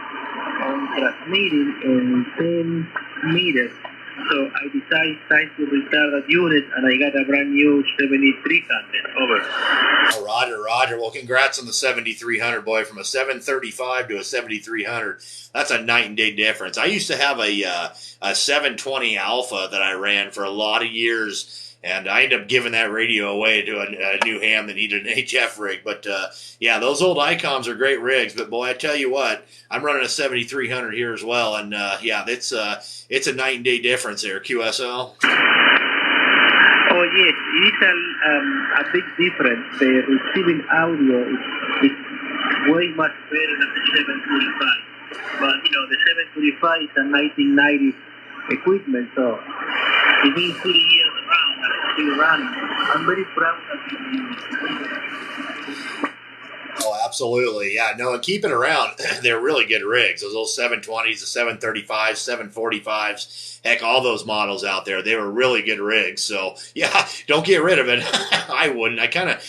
on transmitting in 10 meters. So I decided time to retire that unit, and I got a brand new 7300. Over. Oh, Roger. Well, congrats on the 7300, boy. From a 735 to a 7300, that's a night and day difference. I used to have a 720 Alpha that I ran for a lot of years, and I ended up giving that radio away to a new ham that needed an HF rig. But yeah, those old Icons are great rigs. But boy, I tell you what, I'm running a 7300 here as well, and yeah, it's a night and day difference there. QSL. Oh yes, it is a big difference. The receiving audio is way much better than the 725. But you know, the 725 is a 1990s equipment, so it's been 30 years around and it's still running. I'm very proud of it. Oh, absolutely. Yeah, no, and keep it around. They're really good rigs. Those old 720s, the 735s, 745s, heck, all those models out there, they were really good rigs. So, yeah, don't get rid of it. I wouldn't. I kind of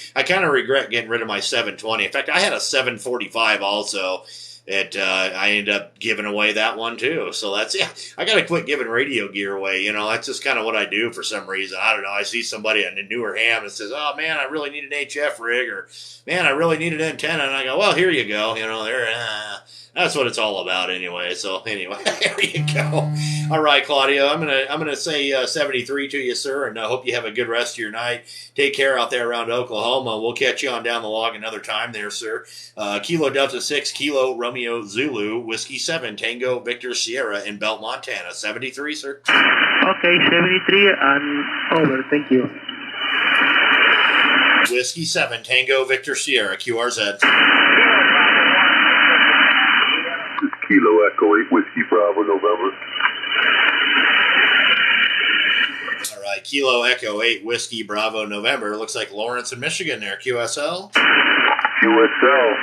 regret getting rid of my 720. In fact, I had a 745 also. I ended up giving away that one too. So that's, yeah, I got to quit giving radio gear away. You know, that's just kind of what I do for some reason. I don't know. I see somebody on a newer ham and says, oh man, I really need an HF rig, or man, I really need an antenna. And I go, well, here you go. You know, that's what it's all about anyway. So anyway, there you go. All right, Claudio, I'm gonna say 73 to you, sir, and I hope you have a good rest of your night. Take care out there around Oklahoma. We'll catch you on down the log another time there, sir. Kilo Delta 6, Kilo Romeo Zulu, Whiskey 7, Tango Victor Sierra in Belt, Montana. 73, sir. Okay, 73 and over. Thank you. Whiskey 7, Tango Victor Sierra, QRZ. Kilo Echo 8, Whiskey Bravo, November. All right, Kilo Echo 8, Whiskey Bravo, November. Looks like Lawrence in Michigan there, QSL. QSL.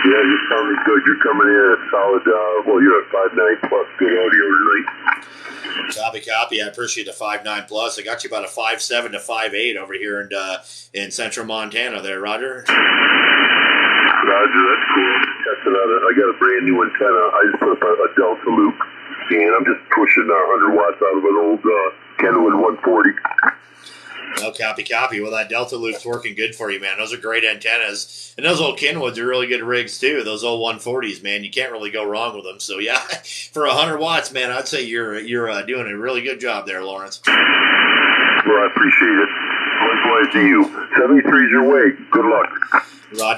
Yeah, you sounded good. You're coming in at solid, well, you're at 5.9 plus good audio tonight. Copy. I appreciate the 5.9 plus. I got you about a 5.7 to 5.8 over here in central Montana there, Roger. Roger, that's cool. Testing out I got a brand new antenna. I just put up a Delta loop, and I'm just pushing 100 watts out of an old Kenwood 140. Oh, copy. Well, that Delta loop's working good for you, man. Those are great antennas. And those old Kenwoods are really good rigs, too. Those old 140s, man. You can't really go wrong with them. So, yeah, for 100 watts, man, I'd say you're doing a really good job there, Lawrence. Well, I appreciate it. Likewise to you. 73's your way. Good luck.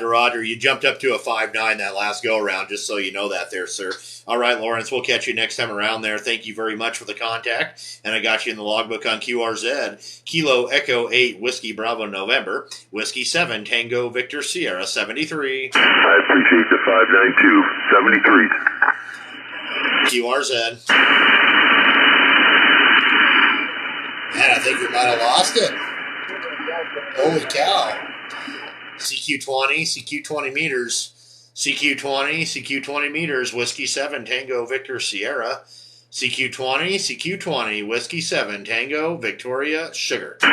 Roger. You jumped up to a 5.9 that last go-around, just so you know that there, sir. All right, Lawrence, we'll catch you next time around there. Thank you very much for the contact. And I got you in the logbook on QRZ. Kilo Echo 8, Whiskey Bravo, November. Whiskey 7, Tango Victor Sierra, 73. I appreciate the 592. 73. QRZ. Man, I think we might have lost it. Holy cow. CQ20 meters. CQ20 meters, Whiskey 7, Tango Victor Sierra. CQ20, Whiskey 7, Tango Victoria Sugar. Wow,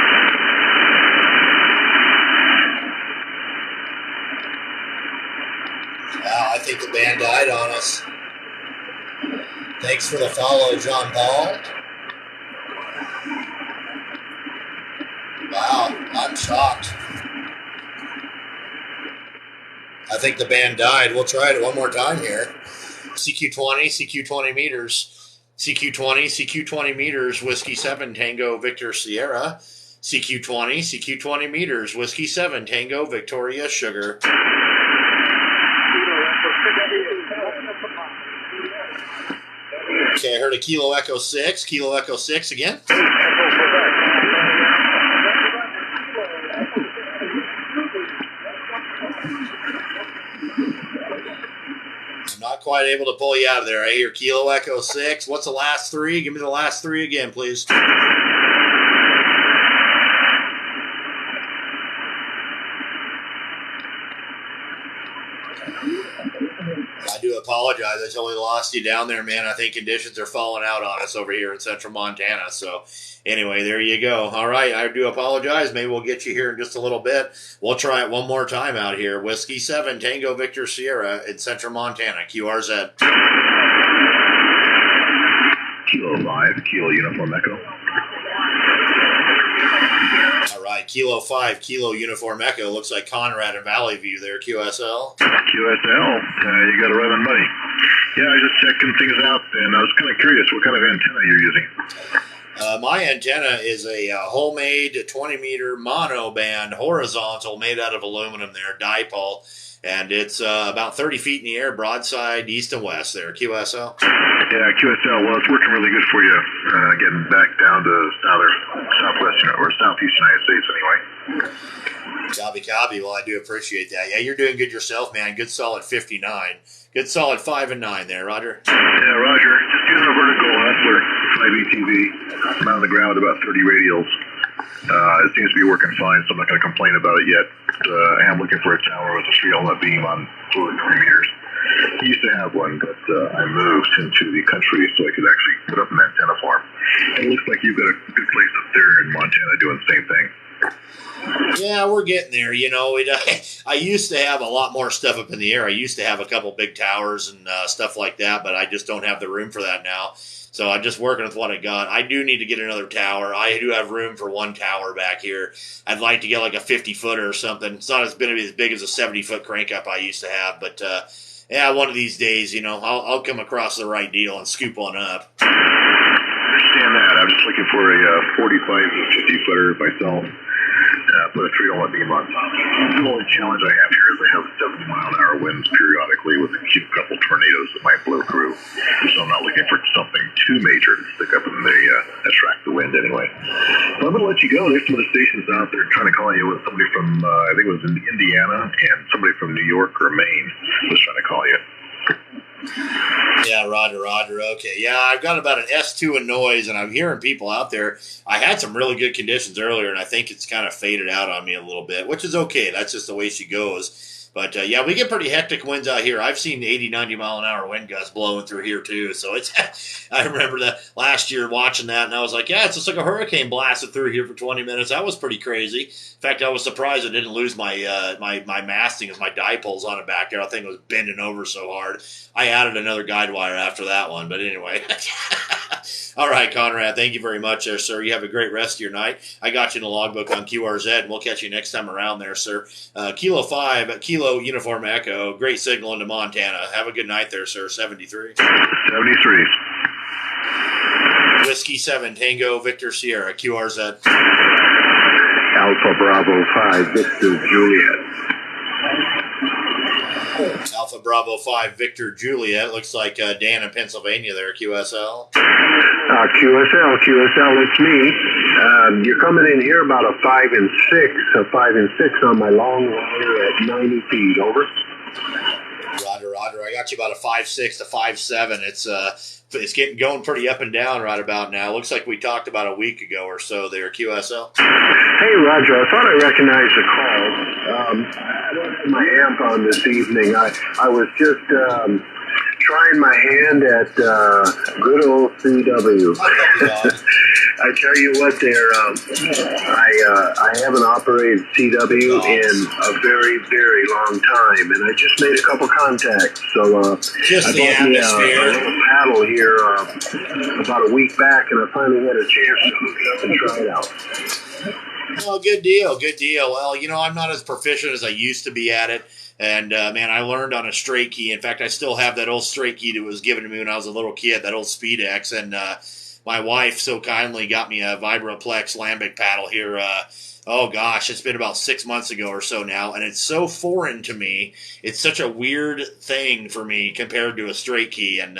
I think the band died on us. Thanks for the follow, John Paul. Wow, I'm shocked. I think the band died. We'll try it one more time here. CQ20 meters. CQ20 meters, Whiskey 7, Tango Victor Sierra. CQ20 meters, Whiskey 7, Tango Victoria Sugar. Okay, I heard a Kilo Echo 6. Kilo Echo 6 again. I'm not quite able to pull you out of there. I hear Kilo Echo 6. What's the last three? Give me the last three again, please. I do apologize. I totally lost you down there, man. I think conditions are falling out on us over here in central Montana. So, anyway, there you go. All right, I do apologize. Maybe we'll get you here in just a little bit. We'll try it one more time out here. Whiskey 7, Tango Victor Sierra in central Montana. QRZ. Kilo 5, Kilo Uniform Echo. All right, Kilo 5, Kilo Uniform Echo. Looks like Conrad and Valley View there. QSL. QSL, you got it right on money. Yeah, I was just checking things out, and I was kind of curious what kind of antenna you're using. My antenna is a homemade 20-meter mono band horizontal made out of aluminum there, dipole, and it's about 30 feet in the air, broadside east and west there. QSL. Yeah, QSL. Well, it's working really good for you, getting back down to southwestern or southeast United States anyway. Copy. Well, I do appreciate that. Yeah, you're doing good yourself, man. Good solid 59. Good solid 5 and 9 there, Roger. Yeah, Roger. Just using a vertical Hustler 5ETV. I'm out on the ground with about 30 radials. It seems to be working fine, so I'm not going to complain about it yet. I am looking for a tower with a 3-element beam on 4 meters. I used to have one, but I moved into the country so I could actually put up an antenna for him. It looks like you've got a good place up there in Montana doing the same thing. Yeah, we're getting there. You know, I used to have a lot more stuff up in the air. I used to have a couple big towers and stuff like that, but I just don't have the room for that now. So I'm just working with what I got. I do need to get another tower. I do have room for one tower back here. I'd like to get like a 50-footer or something. It's not as big as a 70-foot crank up I used to have, but yeah, one of these days, you know, I'll come across the right deal and scoop one up. I understand that. I'm just looking for a 45 or 50-footer myself. Put a 3-element beam on top. The only challenge I have here is I have 70-mile-an-hour winds periodically with a couple tornadoes that might blow through. So I'm not looking for something too major to stick up in the attract the wind anyway. So I'm going to let you go. There's some of the stations out there trying to call you with somebody from, I think it was in Indiana, and somebody from New York or Maine was trying to call you. Yeah, Roger. Okay. Yeah, I've got about an S2 in noise, and I'm hearing people out there. I had some really good conditions earlier, and I think it's kind of faded out on me a little bit, which is okay. That's just the way she goes. But, yeah, we get pretty hectic winds out here. I've seen 80, 90-mile-an-hour wind gusts blowing through here, too. So it's I remember that last year watching that, and I was like, yeah, it's just like a hurricane blasted through here for 20 minutes. That was pretty crazy. In fact, I was surprised I didn't lose my my masting as my dipoles on it back there. I think it was bending over so hard. I added another guide wire after that one. But anyway. All right, Conrad, thank you very much there, sir. You have a great rest of your night. I got you in the logbook on QRZ, and we'll catch you next time around there, sir. Kilo 5, Kilo Uniform Echo, great signal into Montana. Have a good night there, sir. 73. 73. Whiskey 7, Tango Victor Sierra, QRZ. Alpha Bravo 5, Victor Juliet. Alpha Bravo 5, Victor Juliet. Looks like Dan in Pennsylvania there, QSL. QSL, it's me. You're coming in here about a 5 and 6 on my long wire at 90 feet, over. Roger. I got you about a 5.6 to 5.7. It's getting going pretty up and down right about now. Looks like we talked about a week ago or so there, QSL. Hey, Roger, I thought I recognized the call. I don't have my amp on this evening. I was just trying my hand at good old CW. I tell you what, I haven't operated CW in a very, very long time, and I just made a couple contacts. So just I bought me a little paddle here about a week back, and I finally had a chance to hook it up and try it out. Well, good deal. Well, you know, I'm not as proficient as I used to be at it. And, man, I learned on a straight key. In fact, I still have that old straight key that was given to me when I was a little kid, that old SpeedX. And my wife so kindly got me a Vibraplex Lambic paddle here. Oh, gosh, it's been about 6 months ago or so now. And it's so foreign to me. It's such a weird thing for me compared to a straight key. And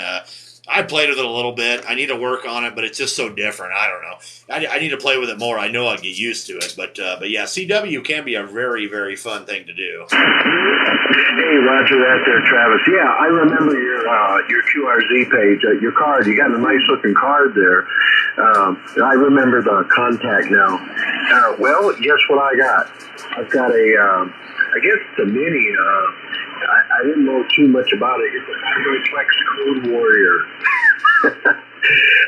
I played with it a little bit. I need to work on it, but it's just so different. I don't know. I need to play with it more. I know I'll get used to it, but yeah, CW can be a very, very fun thing to do. Hey, Roger that there, Travis. Yeah, I remember your QRZ page, your card. You got a nice looking card there. I remember the contact now. Well, guess what I got? I've got I guess the Mini. I didn't know too much about it. It's a Hydroflex Code Warrior.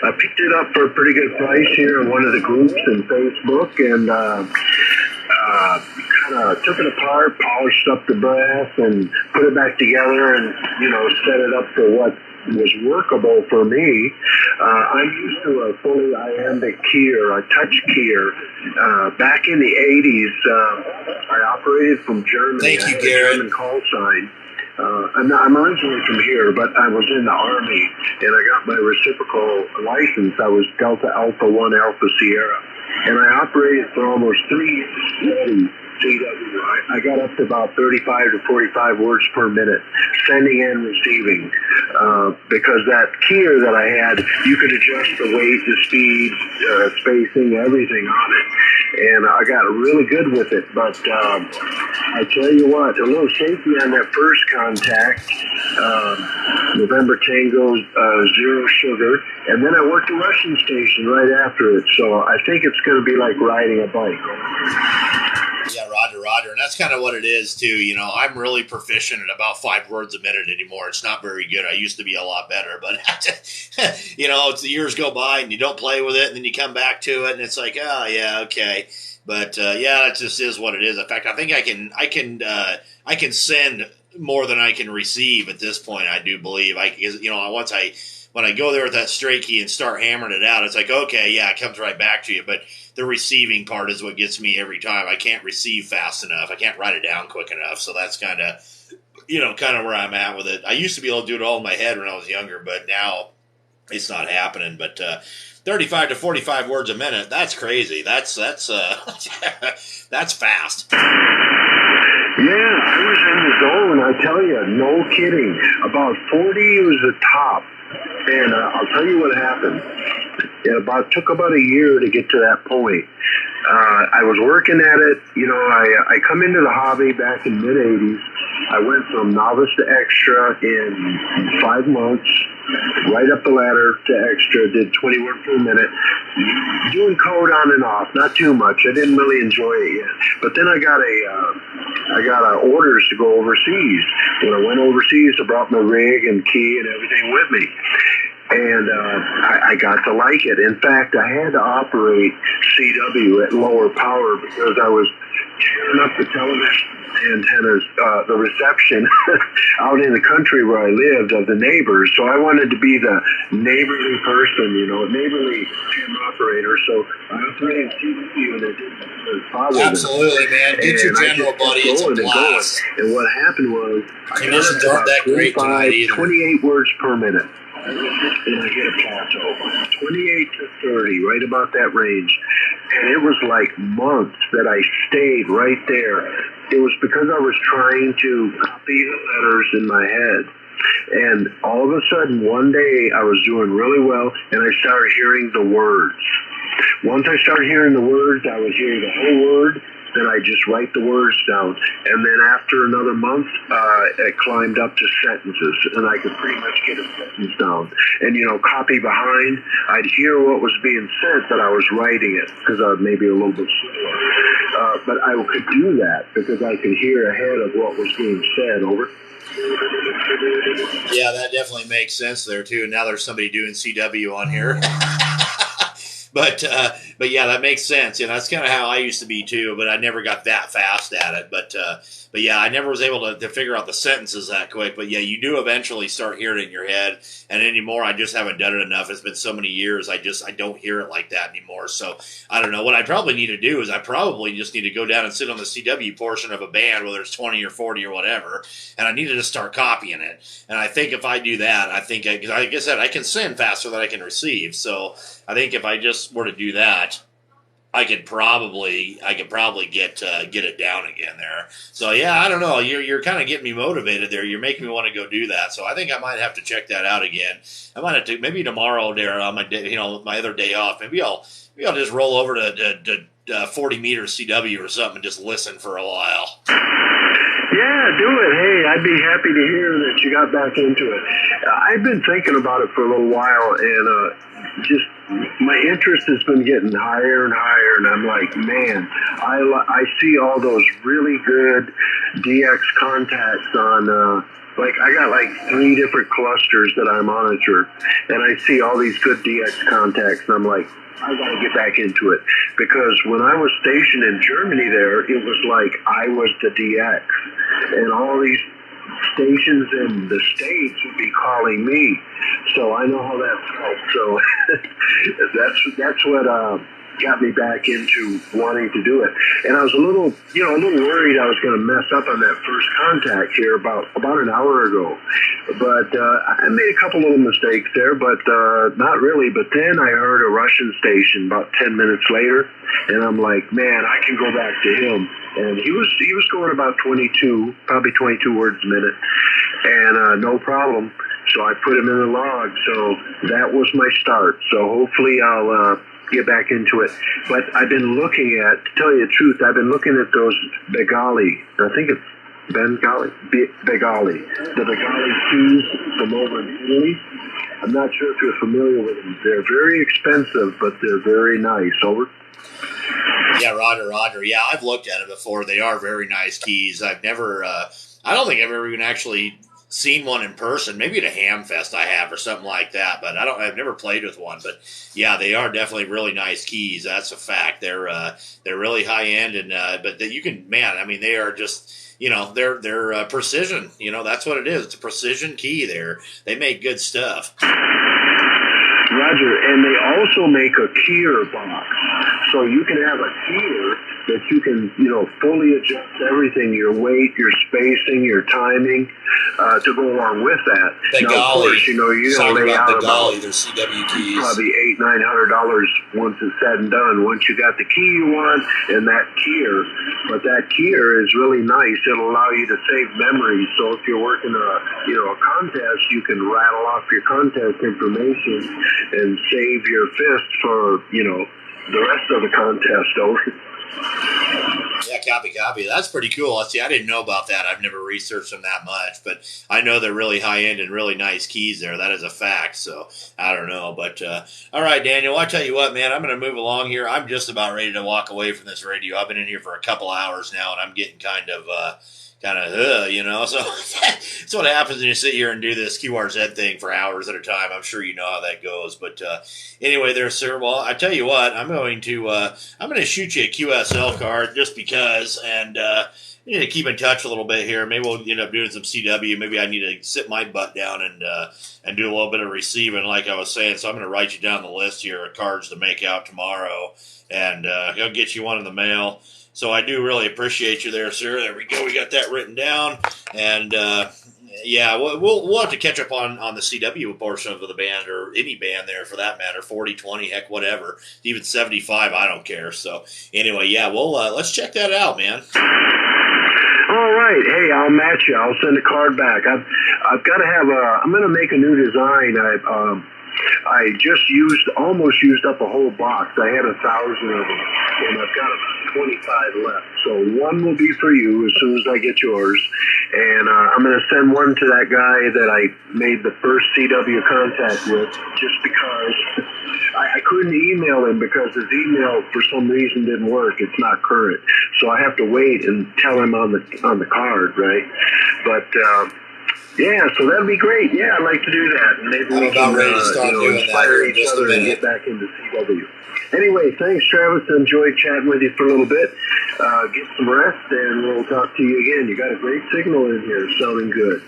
I picked it up for a pretty good price here in one of the groups in Facebook, and kind of took it apart, polished up the brass, and put it back together, and set it up for what was workable for me. I'm used to a fully iambic key or a touch keyer. Back in the 80s, I operated from Germany. Thank you, I had Garrett. a German call sign. I'm originally from here, but I was in the Army, and I got my reciprocal license. I was Delta Alpha 1 Alpha Sierra, and I operated for almost 3 years. CW. I got up to about 35 to 45 words per minute, sending and receiving, because that keyer that I had, you could adjust the weight, the speed, spacing, everything on it. And I got really good with it. But I tell you what, a little safety on that first contact, November Tango, 0 sugar, and then I worked the Russian station right after it. So I think it's going to be like riding a bike. Yeah, Roger. And that's kind of what it is, too. I'm really proficient at about 5 words a minute anymore. It's not very good. I used to be a lot better. But, it's the years go by and you don't play with it. And then you come back to it and it's like, oh, yeah, okay. But, yeah, it just is what it is. In fact, I think I can send more than I can receive at this point, I do believe. When I go there with that stray key and start hammering it out, it's like, okay, yeah, it comes right back to you. But the receiving part is what gets me every time. I can't receive fast enough. I can't write it down quick enough. So that's kind of where I'm at with it. I used to be able to do it all in my head when I was younger, but now it's not happening. But 35 to 45 words a minute, that's crazy. That's that's fast. Yeah, I was in the zone, I tell you, no kidding. About 40 was the top. And I'll tell you what happened. It took about a year to get to that point. I was working at it. I come into the hobby back in mid-'80s. I went from novice to extra in 5 months, right up the ladder to extra, did 20 words per minute, doing code on and off, not too much. I didn't really enjoy it yet. But then I got orders to go overseas. When I went overseas, I brought my rig and key and everything with me. And I got to like it. In fact, I had to operate CW at lower power because I was tearing up the television antennas, the reception out in the country where I lived of the neighbors. So I wanted to be the neighborly person, neighborly ham operator. So I operated CW and it didn't bother them. Absolutely, man. Get your general, buddy. It's a blast. And what happened was Conditions aren't that great tonight either. 28 words per minute. And I hit a plateau, 28 to 30, right about that range. And it was like months that I stayed right there. It was because I was trying to copy the letters in my head. And all of a sudden, one day, I was doing really well, and I started hearing the words. Once I started hearing the words, I would hear the whole word, then I just write the words down. And then after another month, it climbed up to sentences, and I could pretty much get a sentence down. And, copy behind, I'd hear what was being said, but I was writing it because I was maybe a little bit slower. But I could do that because I could hear ahead of what was being said. Over. Yeah, that definitely makes sense there, too. Now there's somebody doing CW on here. But yeah, that makes sense. That's kind of how I used to be too. But I never got that fast at it. But yeah, I never was able to figure out the sentences that quick. But yeah, you do eventually start hearing it in your head. And anymore, I just haven't done it enough. It's been so many years. I don't hear it like that anymore. So I don't know. What I probably need to do is I probably just need to go down and sit on the CW portion of a band, whether it's 20 or 40 or whatever. And I need to just start copying it. And I think if I do that, because I said, I can send faster than I can receive. So I think if I just were to do that, I could probably get it down again there. So yeah, I don't know. You're kind of getting me motivated there. You're making me want to go do that. So I think I might have to check that out again. I might have to maybe tomorrow there on my day, my other day off. Maybe I'll just roll over to 40 meters CW or something and just listen for a while. Yeah, do it. Hey, I'd be happy to hear that you got back into it. I've been thinking about it for a little while, and just my interest has been getting higher and higher, and I'm like, man, I see all those really good DX contacts on, like I got like 3 different clusters that I monitor, and I see all these good DX contacts, and I'm like, I got to get back into it, because when I was stationed in Germany there, it was like I was the DX, and all these stations in the States would be calling me, so I know how that felt. So that's what got me back into wanting to do it. And I was a little worried I was going to mess up on that first contact here about an hour ago. But I made a couple little mistakes there, but not really. But then I heard a Russian station about 10 minutes later, and I'm like, man, I can go back to him. And he was going about 22, probably 22 words a minute, and no problem. So I put him in the log. So that was my start. So hopefully I'll get back into it. But I've been looking at, to tell you the truth, I've been looking at those Bengali. I think it's Bengali. The Bengali keys from over in Italy. I'm not sure if you're familiar with them. They're very expensive, but they're very nice. Over. Yeah, Roger. Yeah, I've looked at it before. They are very nice keys. I've never, I don't think I've ever even actually seen one in person. Maybe at a ham fest I have or something like that, but I've never played with one. But yeah, they are definitely really nice keys. That's a fact. They're really high end, and but that you can, man, I mean, they are just, they're precision. That's what it is. It's a precision key. They make good stuff. Roger, and they also make a keyer box, so you can have a keyer that you can, fully adjust everything, your weight, your spacing, your timing, to go along with that. Bengali. Now, of course, you're going to lay out Bengali, their CW keys. Probably $800-900 once it's said and done. Once you got the key you want and that keyer, but that keyer is really nice. It'll allow you to save memory. So if you're working a contest, you can rattle off your contest information and save your fist for the rest of the contest. Over. Yeah, copy. That's pretty cool. See, I didn't know about that. I've never researched them that much, but I know they're really high-end and really nice keys there. That is a fact, so I don't know. But, all right, Daniel, I tell you what, man, I'm going to move along here. I'm just about ready to walk away from this radio. I've been in here for a couple hours now, and I'm getting kind of, so that's what happens when you sit here and do this QRZ thing for hours at a time. I'm sure you know how that goes. But anyway, there, sir. Well, I tell you what, I'm going to shoot you a QSL card just because, and you need to keep in touch a little bit here. Maybe we'll end up doing some CW. Maybe I need to sit my butt down and do a little bit of receiving, like I was saying. So I'm going to write you down the list here of cards to make out tomorrow, and I'll get you one in the mail. So I do really appreciate you there, sir. There we go. We got that written down. And, we'll have to catch up on the CW portion of the band, or any band there for that matter, 40, 20, heck, whatever. Even 75, I don't care. So anyway, let's check that out, man. All right. Hey, I'll match you. I'll send a card back. I've got to have I'm going to make a new design. I just almost used up a whole box. I had 1,000 of them, and I've got about 25 left. So one will be for you as soon as I get yours. And I'm going to send one to that guy that I made the first CW contact with, just because I couldn't email him because his email for some reason didn't work. It's not current. So I have to wait and tell him on the card, right? But yeah, so that'd be great. Yeah, I'd like to do that. Maybe we can inspire each other and get back into CW. Anyway, thanks, Travis. Enjoyed chatting with you for a little bit. Get some rest, and we'll talk to you again. You got a great signal in here, sounding good.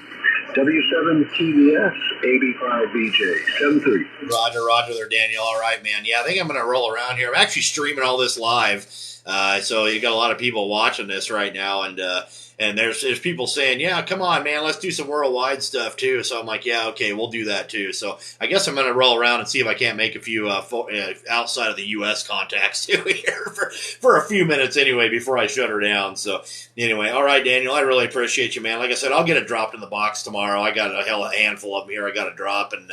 W7TBS, AB5BJ, 73. Roger there, Daniel. All right, man. Yeah, I think I'm going to roll around here. I'm actually streaming all this live, so you got a lot of people watching this right now, and And there's people saying, yeah, come on, man, let's do some worldwide stuff too. So I'm like, yeah, okay, we'll do that too. So I guess I'm going to roll around and see if I can't make a few outside of the U.S. contacts too here for a few minutes anyway before I shut her down. So anyway, all right, Daniel, I really appreciate you, man. Like I said, I'll get it dropped in the box tomorrow. I got a handful of them here I got to drop, and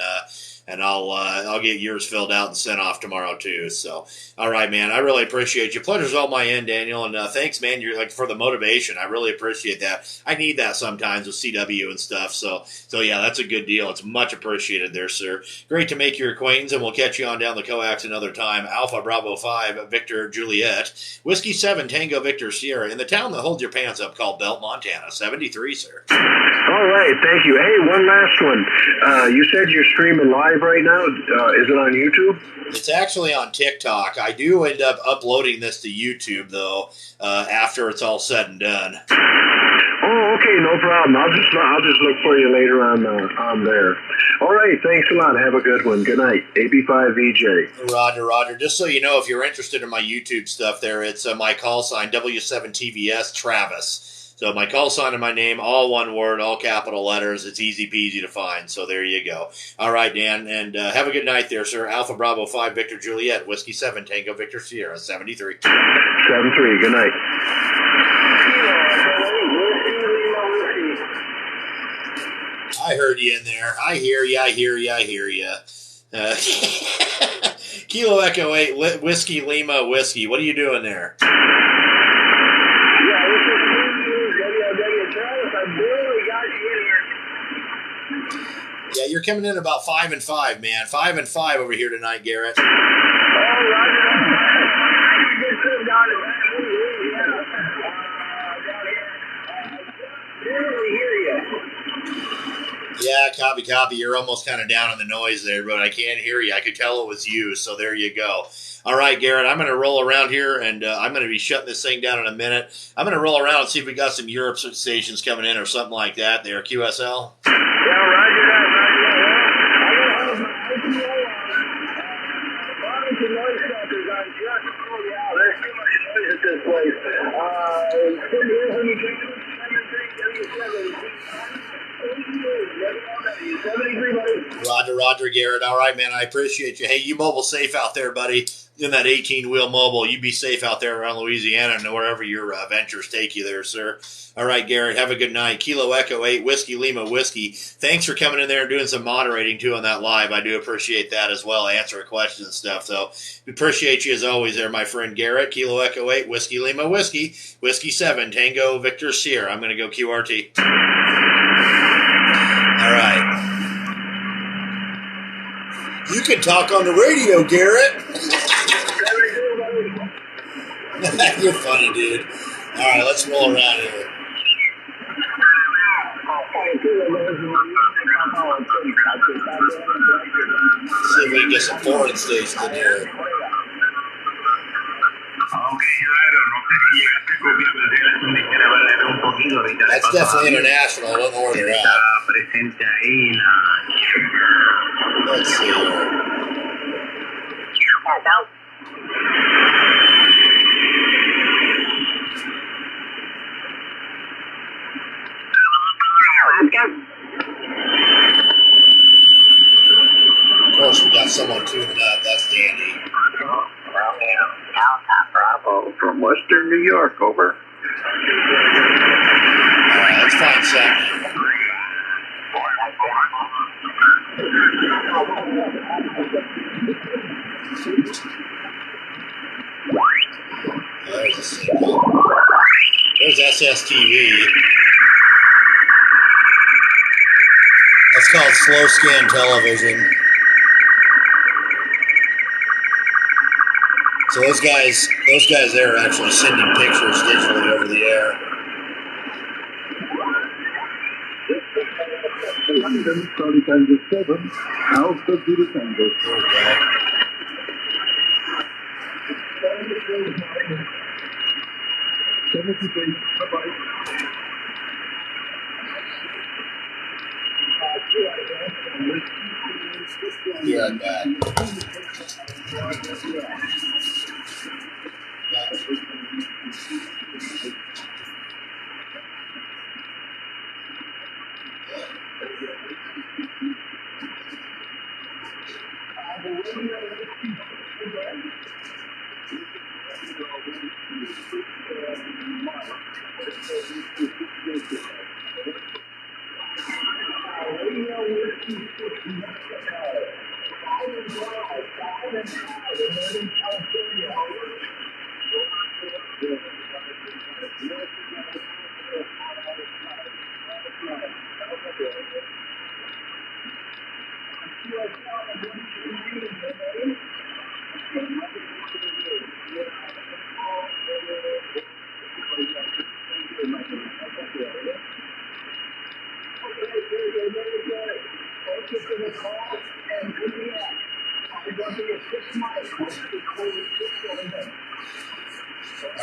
I'll get yours filled out and sent off tomorrow too. So, all right, man. I really appreciate you. Pleasure's all my end, Daniel. And thanks, man. You're like for the motivation. I really appreciate that. I need that sometimes with CW and stuff. So yeah, that's a good deal. It's much appreciated there, sir. Great to make your acquaintance, and we'll catch you on down the coax another time. Alpha Bravo 5, Victor Juliet, Whiskey 7, Tango Victor Sierra, in the town that holds your pants up called Belt, Montana. 73, sir. All right, thank you. Hey, one last one. You said you're streaming live right now. Is it on YouTube? It's actually on TikTok. I do end up uploading this to YouTube, though, after it's all said and done. Oh, okay, no problem. I'll just look for you later on there. All right, thanks a lot. Have a good one. Good night. AB5VJ. Roger. Just so you know, if you're interested in my YouTube stuff there, it's my call sign, W7TVS Travis. So my call sign and my name, all one word, all capital letters. It's easy peasy to find. So there you go. All right, Dan, and have a good night there, sir. Alpha Bravo 5, Victor Juliet, Whiskey 7, Tango Victor Sierra, 73. 73. Good night. I heard you in there. I hear you. Kilo Echo 8, Whiskey Lima Whiskey. What are you doing there? Yeah, you're coming in about 5 and 5, man. 5 and 5 over here tonight, Garrett. Yeah, copy. You're almost kind of down in the noise there, but I can't hear you. I could tell it was you, so there you go. All right, Garrett, I'm going to roll around here, and I'm going to be shutting this thing down in a minute. I'm going to roll around and see if we got some Europe stations coming in or something like that there. QSL? Yeah, roger that. There's too much noise at this place. Roger, Garrett. All right, man, I appreciate you. Hey, you mobile safe out there, buddy. In that 18-wheel mobile, you be safe out there around Louisiana and wherever your ventures take you there, sir. All right, Garrett, have a good night. Kilo Echo 8, Whiskey Lima Whiskey. Thanks for coming in there and doing some moderating, too, on that live. I do appreciate that as well, answering questions and stuff. So we appreciate you as always there, my friend Garrett. Kilo Echo 8, Whiskey Lima Whiskey, Whiskey 7, Tango Victor Sierra. I'm going to go QRT. All right. You can talk on the radio, Garrett. You're funny, dude. All right, let's roll around here. See if we can get some foreign stations in here. That's definitely international. I don't know where they're at. Let's see here. Of course, we got someone tuning up. That's Dandy. Alpha Bravo from Western New York, over. All right, let's find something. There's a signal. There's SSTV. That's called slow scan television. So those guys there are actually sending pictures digitally over the air. Be right back. All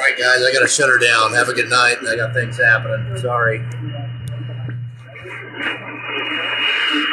right, guys, I got to shut her down. Have a good night. I got things happening. Sorry.